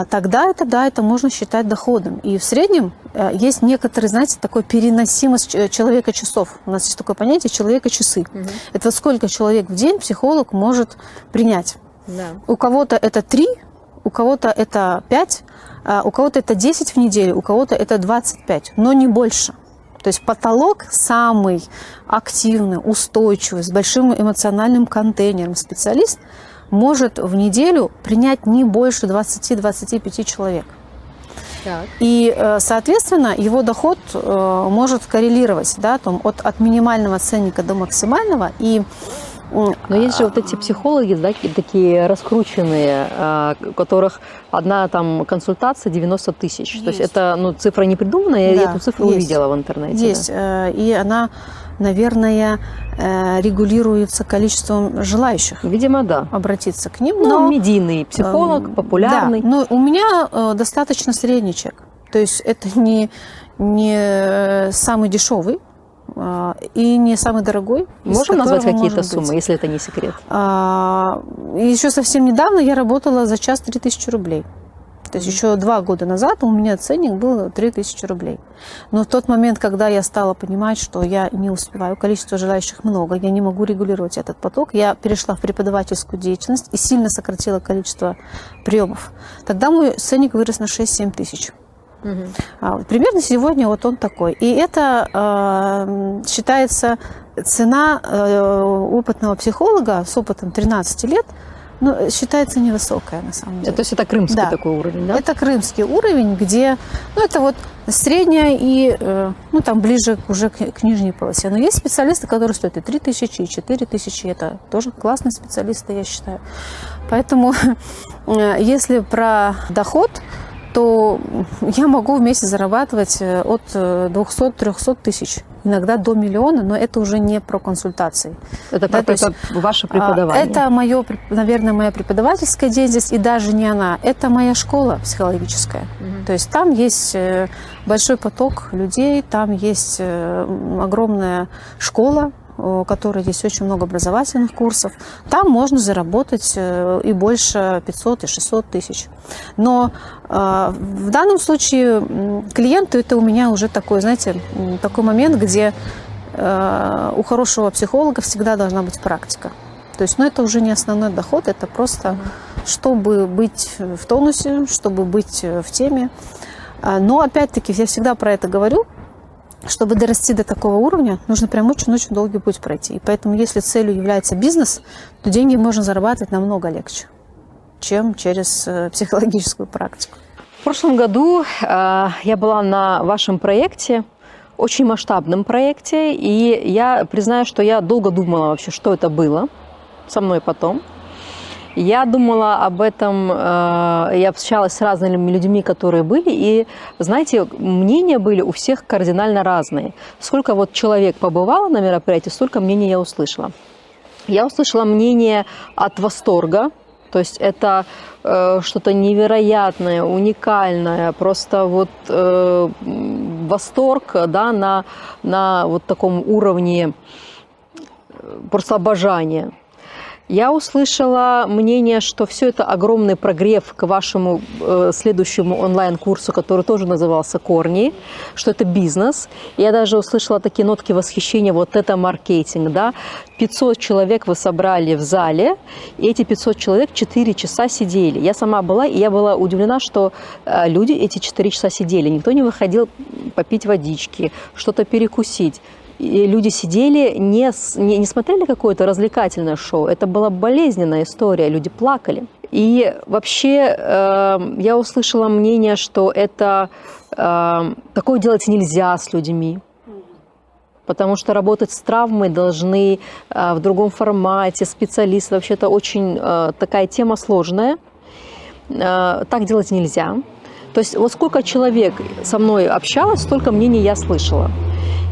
Тогда это можно считать доходом. И в среднем есть некоторые, знаете, такой переносимость человека-часов. У нас есть такое понятие человека-часы. Это вот сколько человек в день психолог может принять. Да. У кого-то это 3, у кого-то это 5, у кого-то это 10 в неделю, у кого-то это 25, но не больше. То есть потолок самый активный, устойчивый, с большим эмоциональным контейнером специалист может в неделю принять не больше 20-25 человек. Так. И, соответственно, его доход может коррелировать, да, там, от минимального ценника до максимального. Но есть же вот эти психологи, да, такие раскрученные, у которых одна там консультация 90 тысяч. Есть. То есть это цифра не придуманная, да, я эту цифру увидела в интернете. Есть, да. И она, наверное, регулируется количеством желающих. Видимо, да. Обратиться к ним. Но медийный психолог, популярный. Да, но у меня достаточно средний чек. То есть это не самый дешевый. и не самый дорогой. Можем назвать какие-то суммы, если это не секрет? Еще совсем недавно я работала за час 3000 рублей. То есть еще 2 года назад у меня ценник был 3000 рублей. Но в тот момент, когда я стала понимать, что я не успеваю, количество желающих много, я не могу регулировать этот поток, я перешла в преподавательскую деятельность и сильно сократила количество приемов. Тогда мой ценник вырос на 6-7 тысяч. Примерно сегодня вот он такой. И это считается цена опытного психолога с опытом 13 лет, но считается невысокая на самом деле. То есть это крымский такой уровень, да? Это крымский уровень, где, это вот средняя и, там ближе уже к нижней полосе. Но есть специалисты, которые стоят и 3000, и 4000. Это тоже классные специалисты, я считаю. Поэтому, если про доход, то я могу в месяц зарабатывать от 200-300 тысяч, иногда до 1 миллиона, но это уже не про консультации. Это ваше преподавание? Это, наверное, моя преподавательская деятельность, и даже не она. Это моя школа психологическая. То есть там есть большой поток людей, там есть огромная школа, у которой есть очень много образовательных курсов. Там можно заработать и больше 500 и 600 тысяч. Но в данном случае клиенту это у меня уже такой, знаете, такой момент, где у хорошего психолога всегда должна быть практика. То есть, это уже не основной доход, это просто чтобы быть в тонусе, чтобы быть в теме. Но опять-таки я всегда про это говорю. Чтобы дорасти до такого уровня, нужно прям очень-очень долгий путь пройти. И поэтому, если целью является бизнес, то деньги можно зарабатывать намного легче, чем через психологическую практику. В прошлом году я была на вашем проекте, очень масштабном проекте, и я признаю, что я долго думала вообще, что это было со мной потом. Я думала об этом, я общалась с разными людьми, которые были, и, знаете, мнения были у всех кардинально разные. Сколько вот человек побывало на мероприятии, столько мнений я услышала. Я услышала мнение от восторга, то есть это что-то невероятное, уникальное, просто вот восторг, да, на вот таком уровне просто обожания. Я услышала мнение, что все это огромный прогрев к вашему следующему онлайн-курсу, который тоже назывался «Корни», что это бизнес. Я даже услышала такие нотки восхищения, вот это маркетинг, да. 500 человек вы собрали в зале, и эти 500 человек 4 часа сидели. Я сама была, и я была удивлена, что люди эти 4 часа сидели. Никто не выходил попить водички, что-то перекусить. И люди сидели, не смотрели какое-то развлекательное шоу. Это была болезненная история, люди плакали. И вообще я услышала мнение, что это такое делать нельзя с людьми. Потому что работать с травмой должны в другом формате, специалисты. Вообще это очень такая тема сложная. Так делать нельзя. То есть вот сколько человек со мной общалось, столько мнений я слышала.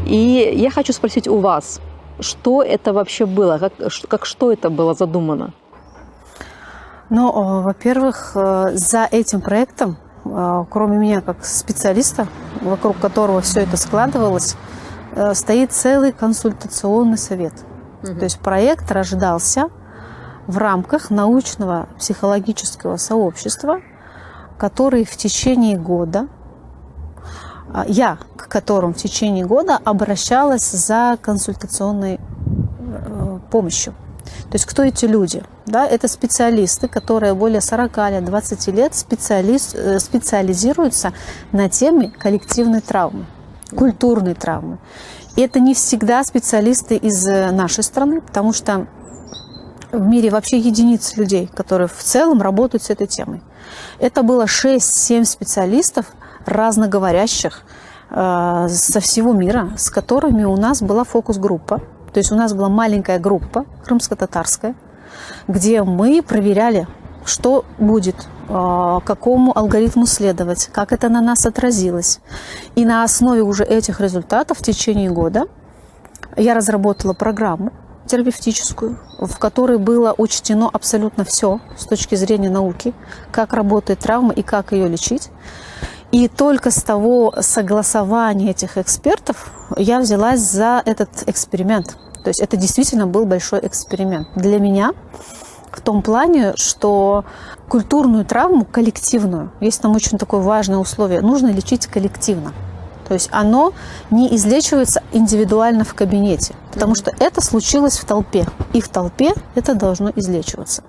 И я хочу спросить у вас, что это вообще было, что это было задумано? Во-первых, за этим проектом, кроме меня как специалиста, вокруг которого все это складывалось, стоит целый консультационный совет. То есть проект рождался в рамках научного психологического сообщества, который в течение года к которым в течение года обращалась за консультационной помощью. То есть кто эти люди? Да, это специалисты, которые более 40 лет, 20 лет специализируются на теме коллективной травмы, культурной травмы. И это не всегда специалисты из нашей страны, потому что в мире вообще единицы людей, которые в целом работают с этой темой. Это было 6-7 специалистов, разноговорящих со всего мира, с которыми у нас была фокус-группа. То есть у нас была маленькая группа крымско-татарская, где мы проверяли, что будет, какому алгоритму следовать, как это на нас отразилось. И на основе уже этих результатов в течение года я разработала программу терапевтическую, в которой было учтено абсолютно все с точки зрения науки, как работает травма и как ее лечить. И только с того согласования этих экспертов я взялась за этот эксперимент. То есть это действительно был большой эксперимент для меня в том плане, что культурную травму коллективную, есть там очень такое важное условие, нужно лечить коллективно. То есть оно не излечивается индивидуально в кабинете, потому что это случилось в толпе, и в толпе это должно излечиваться.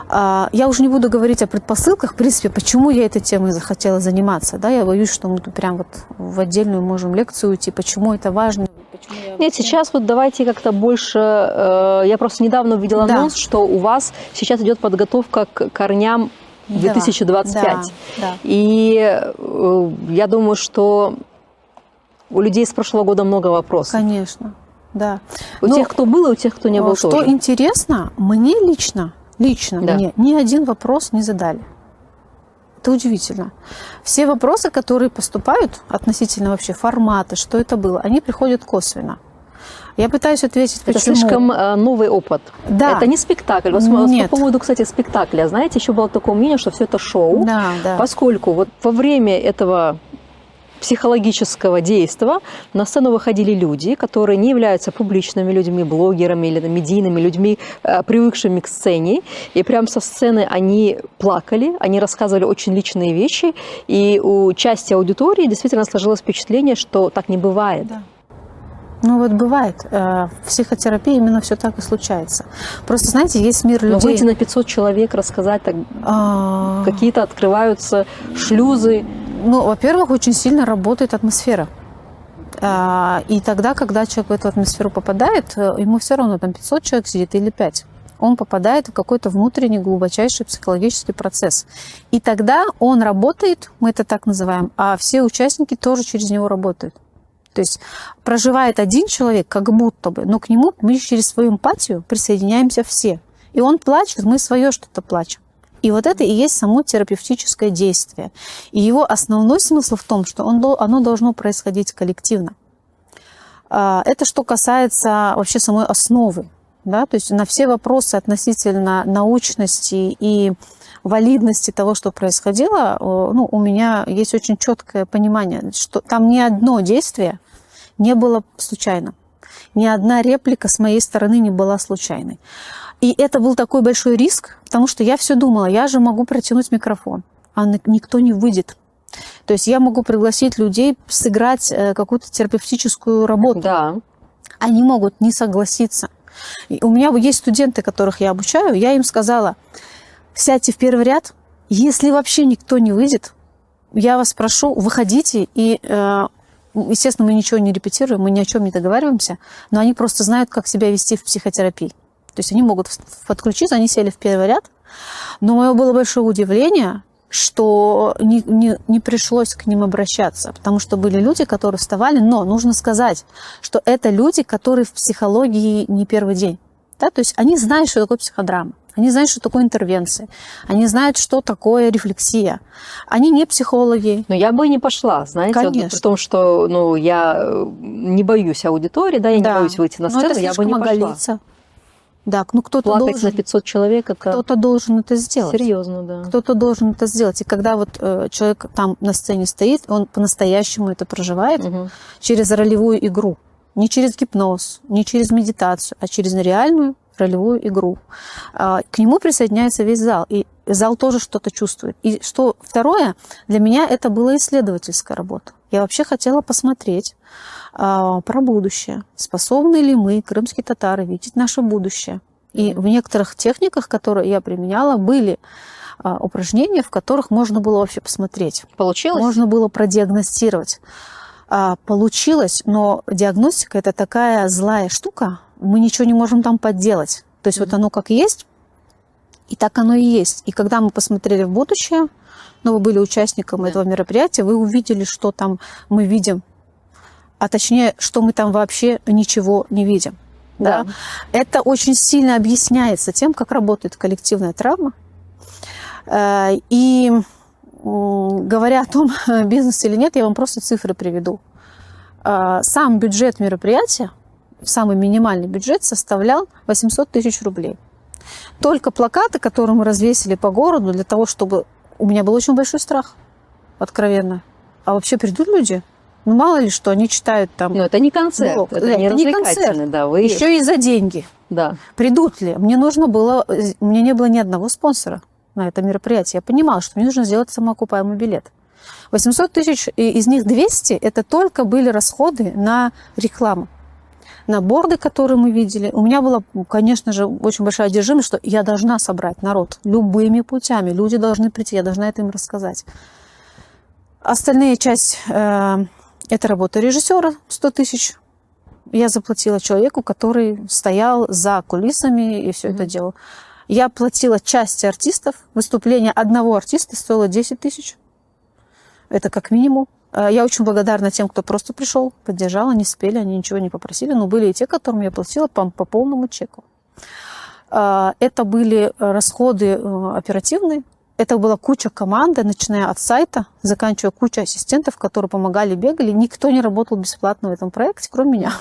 Я уже не буду говорить о предпосылках, в принципе, почему я этой темой захотела заниматься. Да? Я боюсь, что мы тут прям вот в отдельную можем лекцию уйти, почему это важно. Нет, сейчас вот давайте как-то больше... Я просто недавно увидела анонс, что у вас сейчас идет подготовка к корням 2025. Да. И я думаю, что у людей с прошлого года много вопросов. Конечно, да. У тех, кто был, и у тех, кто не был что тоже. интересно, мне лично мне ни один вопрос не задали. Это удивительно. Все вопросы, которые поступают относительно вообще формата, что это было, они приходят косвенно. Я пытаюсь ответить, это почему. слишком новый опыт. Да. Это не спектакль. Вот по поводу, кстати, спектакля. Знаете, еще было такое мнение, что все это шоу. Да. Поскольку вот во время этого психологического действия на сцену выходили люди, которые не являются публичными людьми, блогерами или медийными людьми, привыкшими к сцене. И прямо со сцены они плакали, они рассказывали очень личные вещи. И у части аудитории действительно сложилось впечатление, что так не бывает. Да. Ну вот бывает. В психотерапии именно все так и случается. Просто, знаете, есть мир людей... Но выйти на 500 человек, рассказать, так, какие-то открываются шлюзы. Ну, во-первых, очень сильно работает атмосфера. И тогда, когда человек в эту атмосферу попадает, ему все равно, там 500 человек сидит или 5. Он попадает в какой-то внутренний глубочайший психологический процесс. И тогда он работает, мы это так называем, а все участники тоже через него работают. То есть проживает один человек как будто бы, но к нему мы через свою эмпатию присоединяемся все. И он плачет, мы свое что-то плачем. И вот это и есть само терапевтическое действие. И его основной смысл в том, что оно должно происходить коллективно. Это что касается вообще самой основы. Да? То есть на все вопросы относительно научности и валидности того, что происходило, у меня есть очень четкое понимание, что там ни одно действие не было случайным. Ни одна реплика с моей стороны не была случайной. И это был такой большой риск, потому что я все думала, я же могу протянуть микрофон, а никто не выйдет. То есть я могу пригласить людей сыграть какую-то терапевтическую работу. Да. Они могут не согласиться. И у меня есть студенты, которых я обучаю, я им сказала, сядьте в первый ряд, если вообще никто не выйдет, я вас прошу, выходите, и, естественно, мы ничего не репетируем, мы ни о чем не договариваемся, но они просто знают, как себя вести в психотерапии. То есть они могут подключиться, они сели в первый ряд. Но мое было большое удивление, что не пришлось к ним обращаться, потому что были люди, которые вставали, но нужно сказать, что это люди, которые в психологии не первый день. Да? То есть они знают, что такое психодрама, они знают, что такое интервенции, они знают, что такое рефлексия. Они не психологи. Но я бы не пошла, знаете, вот при том, что я не боюсь аудитории, да, я не боюсь выйти на сцену, я бы не пошла. Оголиться. Да, кто-то плакать должен, на 500 человек, это кто-то должен это сделать. Серьезно, да. Кто-то должен это сделать. И когда вот человек там на сцене стоит, он по-настоящему это проживает через ролевую игру. Не через гипноз, не через медитацию, а через реальную ролевую игру. К нему присоединяется весь зал. И зал тоже что-то чувствует. И что второе, для меня это была исследовательская работа. Я вообще хотела посмотреть про будущее. Способны ли мы, крымские татары, видеть наше будущее? И в некоторых техниках, которые я применяла, были упражнения, в которых можно было вообще посмотреть. Получилось? Можно было продиагностировать. Получилось, но диагностика – это такая злая штука, мы ничего не можем там подделать. То есть вот оно как есть, и так оно и есть. И когда мы посмотрели в будущее, вы были участником этого мероприятия, вы увидели, что там мы видим, а точнее, что мы там вообще ничего не видим. Да. Это очень сильно объясняется тем, как работает коллективная травма. И говоря о том, бизнес или нет, я вам просто цифры приведу. Сам бюджет мероприятия, самый минимальный бюджет составлял 800 тысяч рублей. Только плакаты, которые мы развесили по городу, для того, чтобы... У меня был очень большой страх. откровенно. А вообще придут люди? Ну, мало ли что, они читают там... Но это не концерт, блог. это Да, не это не развлекательный, концерт. да, вы... Еще и за деньги. Да. Придут ли? Мне не было ни одного спонсора на это мероприятие. Я понимала, что мне нужно сделать самоокупаемый билет. 800 тысяч, из них 200 – это только были расходы на рекламу. На борды, которые мы видели. У меня была, конечно же, очень большая одержимость, что я должна собрать народ любыми путями. Люди должны прийти, я должна это им рассказать. Остальная часть это работа режиссера, 100 тысяч. Я заплатила человеку, который стоял за кулисами и все это делал. Я платила части артистов. Выступление одного артиста стоило 10 тысяч. Это как минимум. Я очень благодарна тем, кто просто пришел, поддержал, они спели, они ничего не попросили. Но были и те, которым я платила по полному чеку. Это были расходы оперативные. Это была куча команды, начиная от сайта, заканчивая кучей ассистентов, которые помогали, бегали. Никто не работал бесплатно в этом проекте, кроме меня.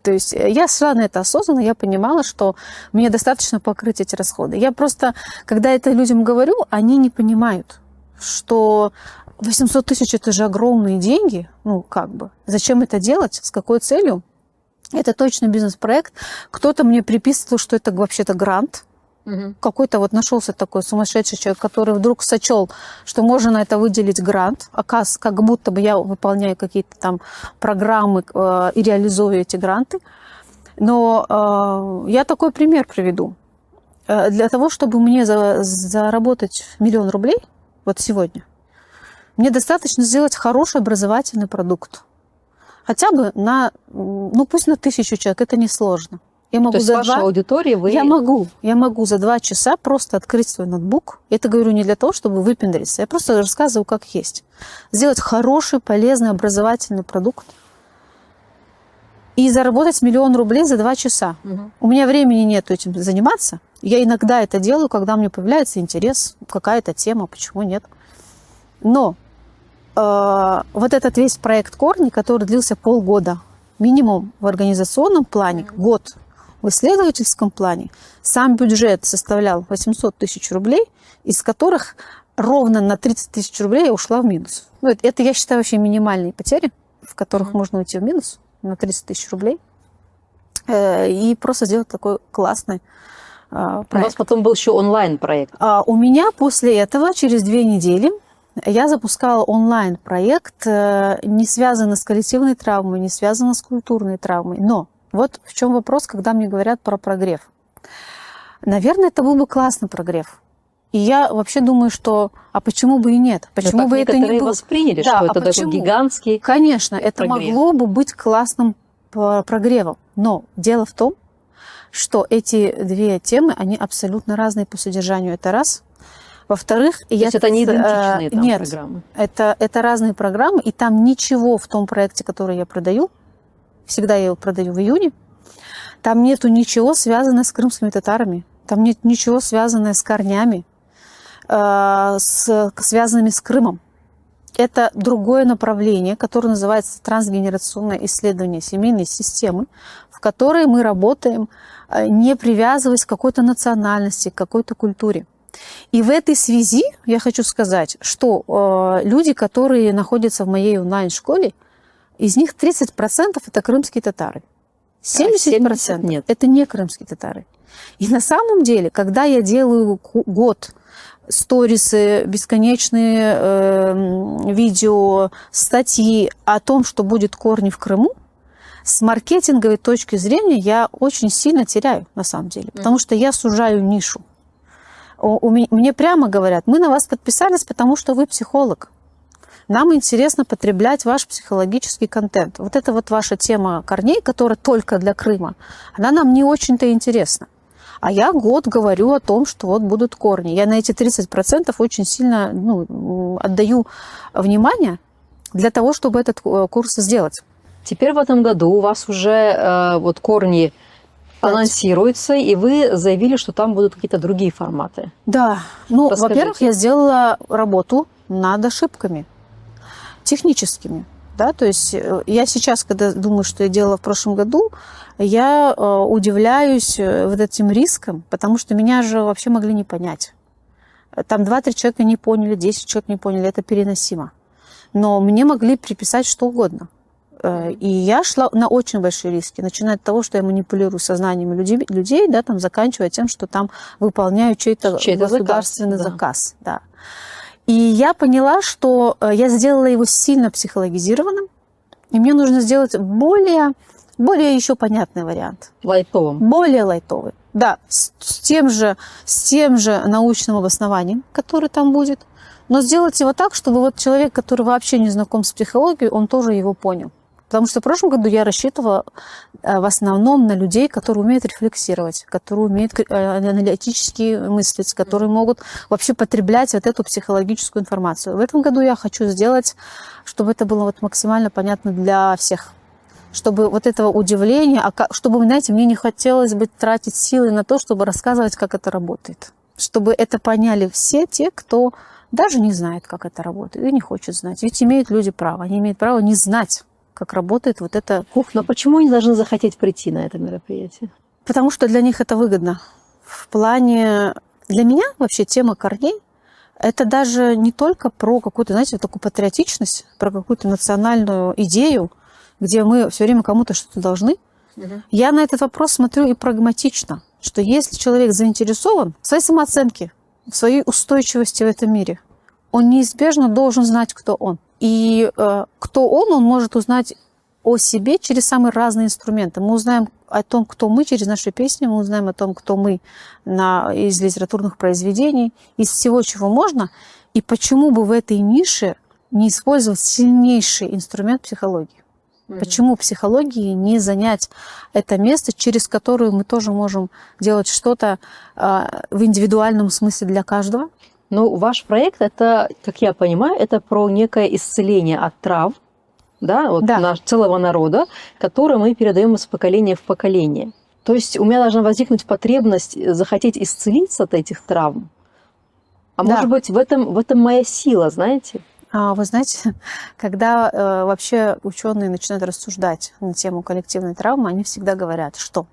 То есть я шла на это осознанно, я понимала, что мне достаточно покрыть эти расходы. Я просто, когда это людям говорю, они не понимают, что 800 тысяч – это же огромные деньги. Ну, как бы. Зачем это делать? С какой целью? Это точно бизнес-проект. Кто-то мне приписывал, что это вообще-то грант. Какой-то вот нашелся такой сумасшедший человек, который вдруг сочел, что можно на это выделить грант. Оказывается, как будто бы я выполняю какие-то там программы и реализую эти гранты. Но я такой пример приведу. Для того, чтобы мне заработать 1 000 000 рублей, вот сегодня, мне достаточно сделать хороший образовательный продукт. Хотя бы на, ну пусть на 1000 человек, это несложно. Я могу. То есть ваша аудитория вы... Я могу за 2 часа просто открыть свой ноутбук. Это говорю не для того, чтобы выпендриться. Я просто рассказываю, как есть. Сделать хороший, полезный, образовательный продукт. И заработать 1 000 000 рублей за 2 часа. У меня времени нет этим заниматься. Я иногда это делаю, когда мне появляется интерес, какая-то тема, почему нет. Но вот этот весь проект «Корни», который длился полгода, минимум в организационном плане, год в исследовательском плане, сам бюджет составлял 800 тысяч рублей, из которых ровно на 30 тысяч рублей я ушла в минус. Ну, это, я считаю, вообще минимальные потери, в которых можно уйти в минус на 30 тысяч рублей. И просто сделать такой классный проект. У вас потом был еще онлайн-проект. У меня после этого, через 2 недели, я запускала онлайн-проект, не связанный с коллективной травмой, не связанный с культурной травмой. Но вот в чем вопрос, когда мне говорят про прогрев. Наверное, это был бы классный прогрев. И я вообще думаю, что а почему бы и нет? Почему бы это не было? Восприняли, да, что это такой гигантский. Конечно, это могло бы быть классным прогревом. Но дело в том, что эти 2 темы, они абсолютно разные по содержанию. Это раз. Во-вторых, то есть это не идентичные там нет, программы? Это разные программы, и там ничего в том проекте, который я продаю, всегда я его продаю в июне, там нету ничего связанного с крымскими татарами, там нет ничего связанного с корнями, связанными с Крымом. Это другое направление, которое называется трансгенерационное исследование семейной системы, в которой мы работаем, не привязываясь к какой-то национальности, к какой-то культуре. И в этой связи я хочу сказать, что люди, которые находятся в моей онлайн-школе, из них 30% это крымские татары. 70% нет. Это не крымские татары. И на самом деле, когда я делаю год сторисы, бесконечные видео, статьи о том, что будет корни в Крыму, с маркетинговой точки зрения я очень сильно теряю, на самом деле, потому что я сужаю нишу. Мне прямо говорят, мы на вас подписались, потому что вы психолог. Нам интересно потреблять ваш психологический контент. Вот это вот ваша тема корней, которая только для Крыма, она нам не очень-то интересна. А я год говорю о том, что вот будут корни. Я на эти 30% очень сильно отдаю внимание для того, чтобы этот курс сделать. Теперь в этом году у вас уже вот корни анонсируются, и вы заявили, что там будут какие-то другие форматы. Да. Ну, во-первых, я сделала работу над ошибками техническими. Да? То есть я сейчас, когда думаю, что я делала в прошлом году, я удивляюсь вот этим риском, потому что меня же вообще могли не понять. Там 2-3 человека не поняли, 10 человек не поняли, это переносимо. Но мне могли приписать что угодно. И я шла на очень большие риски, начиная от того, что я манипулирую сознанием людей, да, там, заканчивая тем, что там выполняю чей-то государственный заказ. Да. И я поняла, что я сделала его сильно психологизированным, и мне нужно сделать более еще понятный вариант. Лайтовым. Более лайтовый. Да, с тем же научным обоснованием, который там будет, но сделать его так, чтобы вот человек, который вообще не знаком с психологией, он тоже его понял. Потому что в прошлом году я рассчитывала в основном на людей, которые умеют рефлексировать, которые умеют аналитически мыслить, которые могут вообще потреблять вот эту психологическую информацию. В этом году я хочу сделать, чтобы это было вот максимально понятно для всех. Чтобы вот этого удивления, чтобы, знаете, мне не хотелось бы тратить силы на то, чтобы рассказывать, как это работает. Чтобы это поняли все те, кто даже не знает, как это работает, и не хочет знать. Ведь имеют люди право, они имеют право не знать, как работает вот эта кухня. Но почему они должны захотеть прийти на это мероприятие? Потому что для них это выгодно. В плане... Для меня вообще тема корней – это даже не только про какую-то, знаете, такую патриотичность, про какую-то национальную идею, где мы все время кому-то что-то должны. Я на этот вопрос смотрю и прагматично, что если человек заинтересован в своей самооценке, в своей устойчивости в этом мире, он неизбежно должен знать, кто он. И кто он может узнать о себе через самые разные инструменты. Мы узнаем о том, кто мы через наши песни, мы узнаем о том, кто мы из литературных произведений, из всего, чего можно. И почему бы в этой нише не использовать сильнейший инструмент психологии? Почему психологии не занять это место, через которое мы тоже можем делать что-то в индивидуальном смысле для каждого? Ну, ваш проект, это, как я понимаю, это про некое исцеление от трав, да, вот Да. Целого народа, которое мы передаем из поколения в поколение. То есть у меня должна возникнуть потребность захотеть исцелиться от этих травм. А Да. может быть, в этом моя сила, знаете? Вы знаете, когда вообще ученые начинают рассуждать на тему коллективной травмы, они всегда говорят, что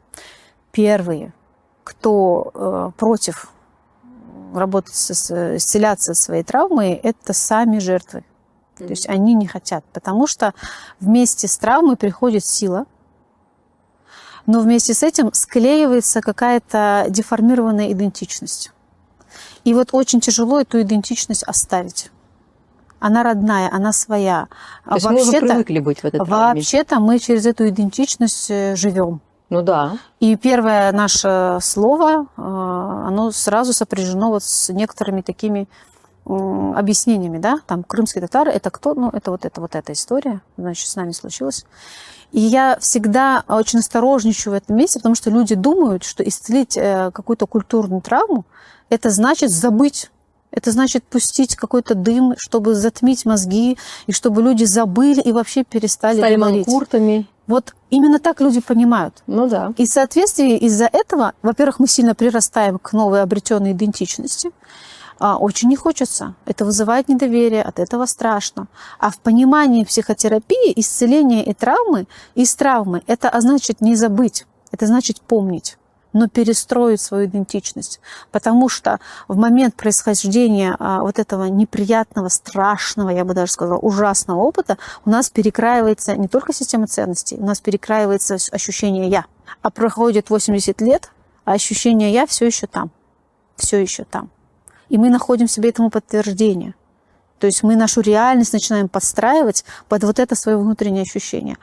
первые, кто против работать исцеляться своей травмой, это сами жертвы. То есть они не хотят, потому что вместе с травмой приходит сила, но вместе с этим склеивается какая-то деформированная идентичность. И вот очень тяжело эту идентичность оставить. Она родная, она своя. То есть мы уже привыкли быть в этой травме. Вообще-то мы через эту идентичность живем. Ну да. И первое наше слово, оно сразу сопряжено вот с некоторыми такими объяснениями, да, там крымские татары, это кто? Ну, это вот эта история, значит, с нами случилось. И я всегда очень осторожничаю в этом месте, потому что люди думают, что исцелить какую-то культурную травму, это значит забыть. Это значит пустить какой-то дым, чтобы затмить мозги, и чтобы люди забыли и вообще перестали Стали говорить. манкуртами. Вот именно так люди понимают. Ну да. И в соответствии из-за этого, во-первых, мы сильно прирастаем к новой обретенной идентичности. Очень не хочется. Это вызывает недоверие, от этого страшно. А в понимании психотерапии исцеление и травмы, из травмы, это значит не забыть, это значит помнить, но перестроить свою идентичность. Потому что в момент происхождения вот этого неприятного, страшного, я бы даже сказала, ужасного опыта у нас перекраивается не только система ценностей, у нас перекраивается ощущение «я». А проходит 80 лет, а ощущение «я» все еще там. Все еще там. И мы находим в себе этому подтверждение. То есть мы нашу реальность начинаем подстраивать под вот это свое внутреннее ощущение.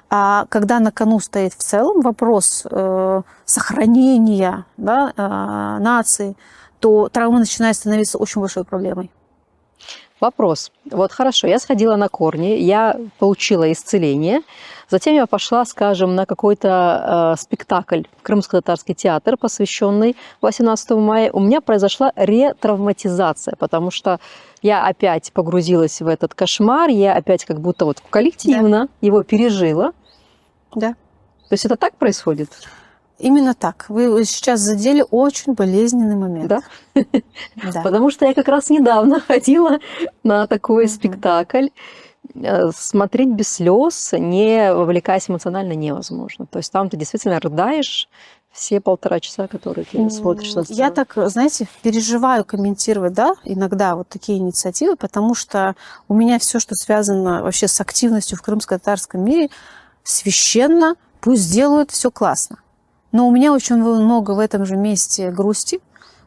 А когда на кону стоит в целом вопрос сохранения, да, нации, то травма начинает становиться очень большой проблемой. Вопрос. Вот хорошо, я сходила на корни, я получила исцеление, затем я пошла, скажем, на какой-то спектакль, Крымско-татарский театр, посвященный 18 мая. У меня произошла ретравматизация, потому что я опять погрузилась в этот кошмар, я опять как будто вот коллективно его пережила. Да. То есть это так происходит? Именно так. Вы сейчас задели очень болезненный момент. Да? Да. Потому что я как раз недавно ходила на такой спектакль. Смотреть без слез, не вовлекаясь эмоционально, невозможно. То есть там ты действительно рыдаешь, все 1,5 часа, которые ты смотришь на сцену? Я так, знаете, переживаю комментировать, да, иногда вот такие инициативы, потому что у меня все, что связано вообще с активностью в крымско-татарском мире, священно, пусть делают, все классно. Но у меня очень много в этом же месте грусти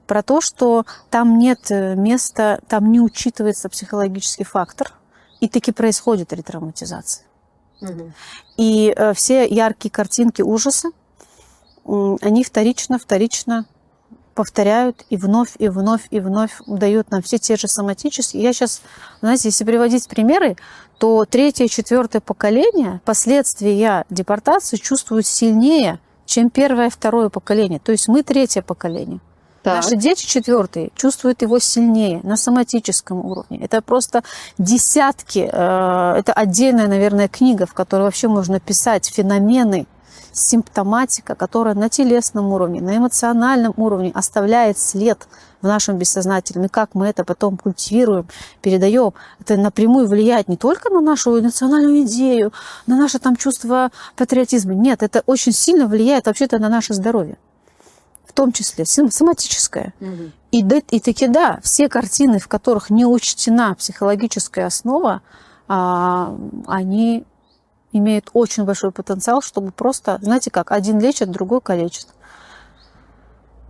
про то, что там нет места, там не учитывается психологический фактор, и таки происходит ретравматизация. И все яркие картинки ужаса, они вторично повторяют и вновь дают нам все те же соматические. Я сейчас, знаете, если приводить примеры, то 3-е, 4-е поколение последствия депортации чувствуют сильнее, чем 1-е, 2-е поколение. То есть мы 3-е поколение. Так. Наши дети 4-е чувствуют его сильнее на соматическом уровне. Это просто десятки, это отдельная, наверное, книга, в которой вообще можно писать феномены, симптоматика, которая на телесном уровне, на эмоциональном уровне оставляет след в нашем бессознательном. И как мы это потом культивируем, передаем, это напрямую влияет не только на нашу национальную идею, на наше там чувство патриотизма. Нет, это очень сильно влияет вообще-то на наше здоровье. В том числе соматическое. И таки да, все картины, в которых не учтена психологическая основа, они имеют очень большой потенциал, чтобы просто, знаете как, один лечит, другой калечит.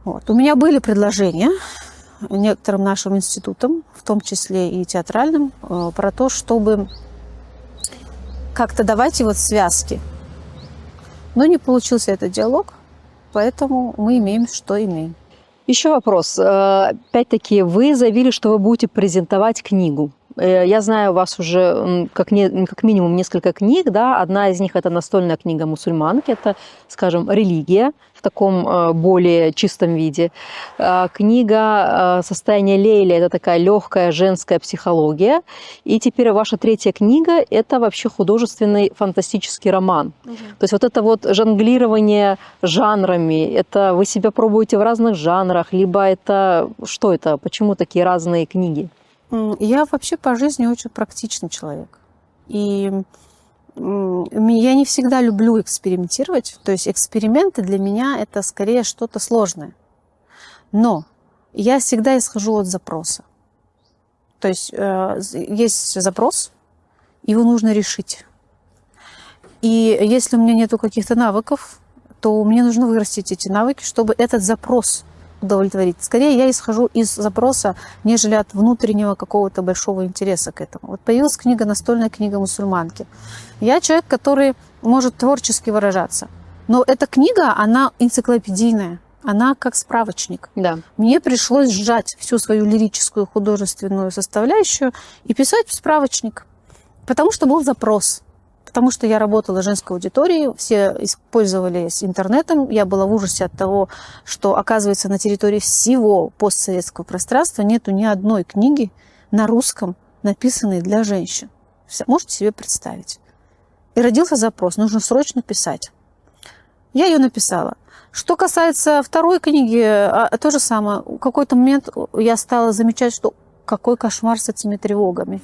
Вот. У меня были предложения некоторым нашим институтам, в том числе и театральным, про то, чтобы как-то давайте вот связки. Но не получился этот диалог, поэтому мы имеем, что имеем. Еще вопрос. Опять-таки, вы заявили, что вы будете презентовать книгу. Я знаю у вас уже как минимум несколько книг, да. Одна из них – это настольная книга мусульманки, это, скажем, религия в таком более чистом виде. Книга «Состояние Лейли» – это такая легкая женская психология. И теперь ваша 3-я книга – это вообще художественный фантастический роман. То есть вот это вот жонглирование жанрами, это вы себя пробуете в разных жанрах, либо это что это, почему такие разные книги? Я вообще по жизни очень практичный человек. И я не всегда люблю экспериментировать. То есть эксперименты для меня это скорее что-то сложное. Но я всегда исхожу от запроса. То есть есть запрос, его нужно решить. И если у меня нету каких-то навыков, то мне нужно вырастить эти навыки, чтобы этот запрос удовлетворить. Скорее я исхожу из запроса, нежели от внутреннего какого-то большого интереса к этому. Вот появилась настольная книга мусульманки. Я человек, который может творчески выражаться. Но эта книга, она энциклопедийная. Она как справочник. Да. Мне пришлось сжать всю свою лирическую художественную составляющую и писать в справочник. Потому что был запрос. Потому что я работала в женской аудитории, все пользовались интернетом. Я была в ужасе от того, что, оказывается, на территории всего постсоветского пространства нету ни одной книги на русском, написанной для женщин. Можете себе представить. И родился запрос, нужно срочно писать. Я ее написала. Что касается 2-й книги, то же самое. В какой-то момент я стала замечать, что какой кошмар с этими тревогами.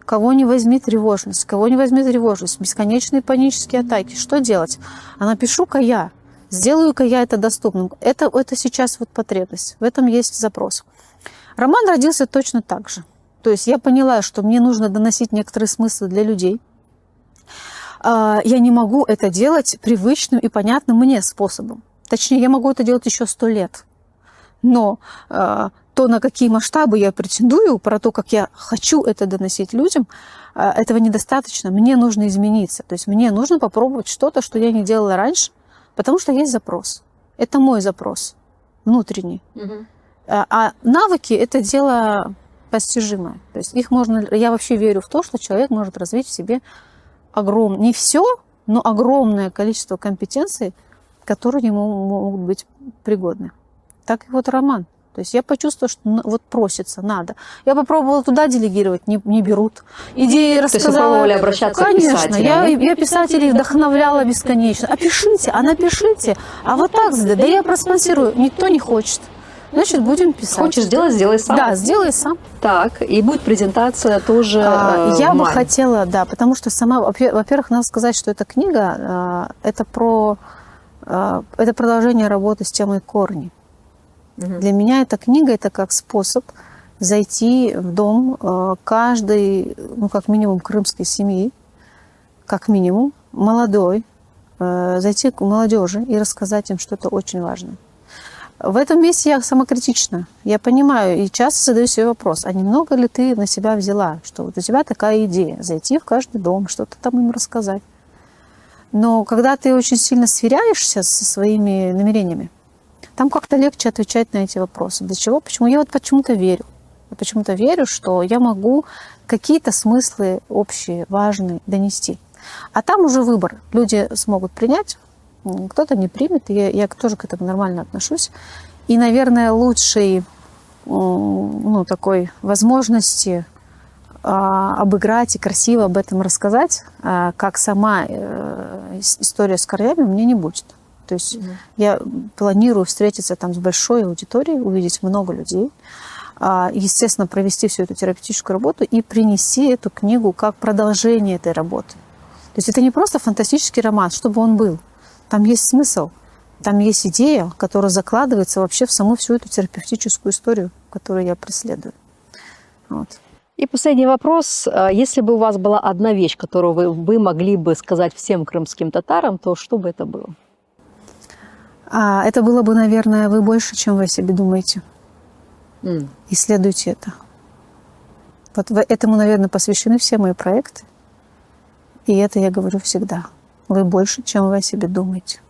Кого не возьми тревожность, бесконечные панические атаки. Что делать? А напишу-ка я, сделаю-ка я это доступным. Это сейчас вот потребность, в этом есть запрос. Роман родился точно так же. То есть я поняла, что мне нужно доносить некоторые смыслы для людей. Я не могу это делать привычным и понятным мне способом. Точнее, я могу это делать еще 100 лет. Но то, на какие масштабы я претендую, про то, как я хочу это доносить людям, этого недостаточно. Мне нужно измениться. То есть мне нужно попробовать что-то, что я не делала раньше, потому что есть запрос. Это мой запрос внутренний. А навыки – это дело постижимое. То есть их можно... Я вообще верю в то, что человек может развить в себе не все, но огромное количество компетенций, которые ему могут быть пригодны. Так и вот роман. То есть я почувствовала, что вот просится, надо. Я попробовала туда делегировать, не берут. Идеи рассказала. То есть вы пробовали обращаться Конечно, к писателям? Я писателей вдохновляла бесконечно. А пишите, напишите. А вот так, да я проспонсирую. Никто не хочет. Значит, будем писать. Хочешь сделать, сделай сам. Да, сделай сам. Так, и будет презентация тоже Я бы хотела, да, потому что сама, во-первых, надо сказать, что эта книга, это про Это продолжение работы с темой корни. Мгм. Для меня эта книга – это как способ зайти в дом каждой, ну, как минимум, крымской семьи, как минимум, молодой, зайти к молодежи и рассказать им что-то очень важное. В этом месте я самокритична. Я понимаю и часто задаю себе вопрос, а немного ли ты на себя взяла, что вот у тебя такая идея – зайти в каждый дом, что-то там им рассказать. Но когда ты очень сильно сверяешься со своими намерениями, там как-то легче отвечать на эти вопросы. Для чего? Почему? Я вот почему-то верю. Я почему-то верю, что я могу какие-то смыслы общие, важные донести. А там уже выбор. Люди смогут принять, кто-то не примет. И я тоже к этому нормально отношусь. И, наверное, лучшей такой возможности обыграть и красиво об этом рассказать, как сама история с корнями, у меня не будет. То есть я планирую встретиться там с большой аудиторией, увидеть много людей, естественно, провести всю эту терапевтическую работу и принести эту книгу как продолжение этой работы. То есть это не просто фантастический роман, чтобы он был. Там есть смысл, там есть идея, которая закладывается вообще в саму всю эту терапевтическую историю, которую я преследую. Вот. И последний вопрос. Если бы у вас была одна вещь, которую вы могли бы сказать всем крымским татарам, то что бы это было? Это было бы, наверное, вы больше, чем вы о себе думаете. Исследуйте это. Вот этому, наверное, посвящены все мои проекты. И это я говорю всегда. Вы больше, чем вы о себе думаете.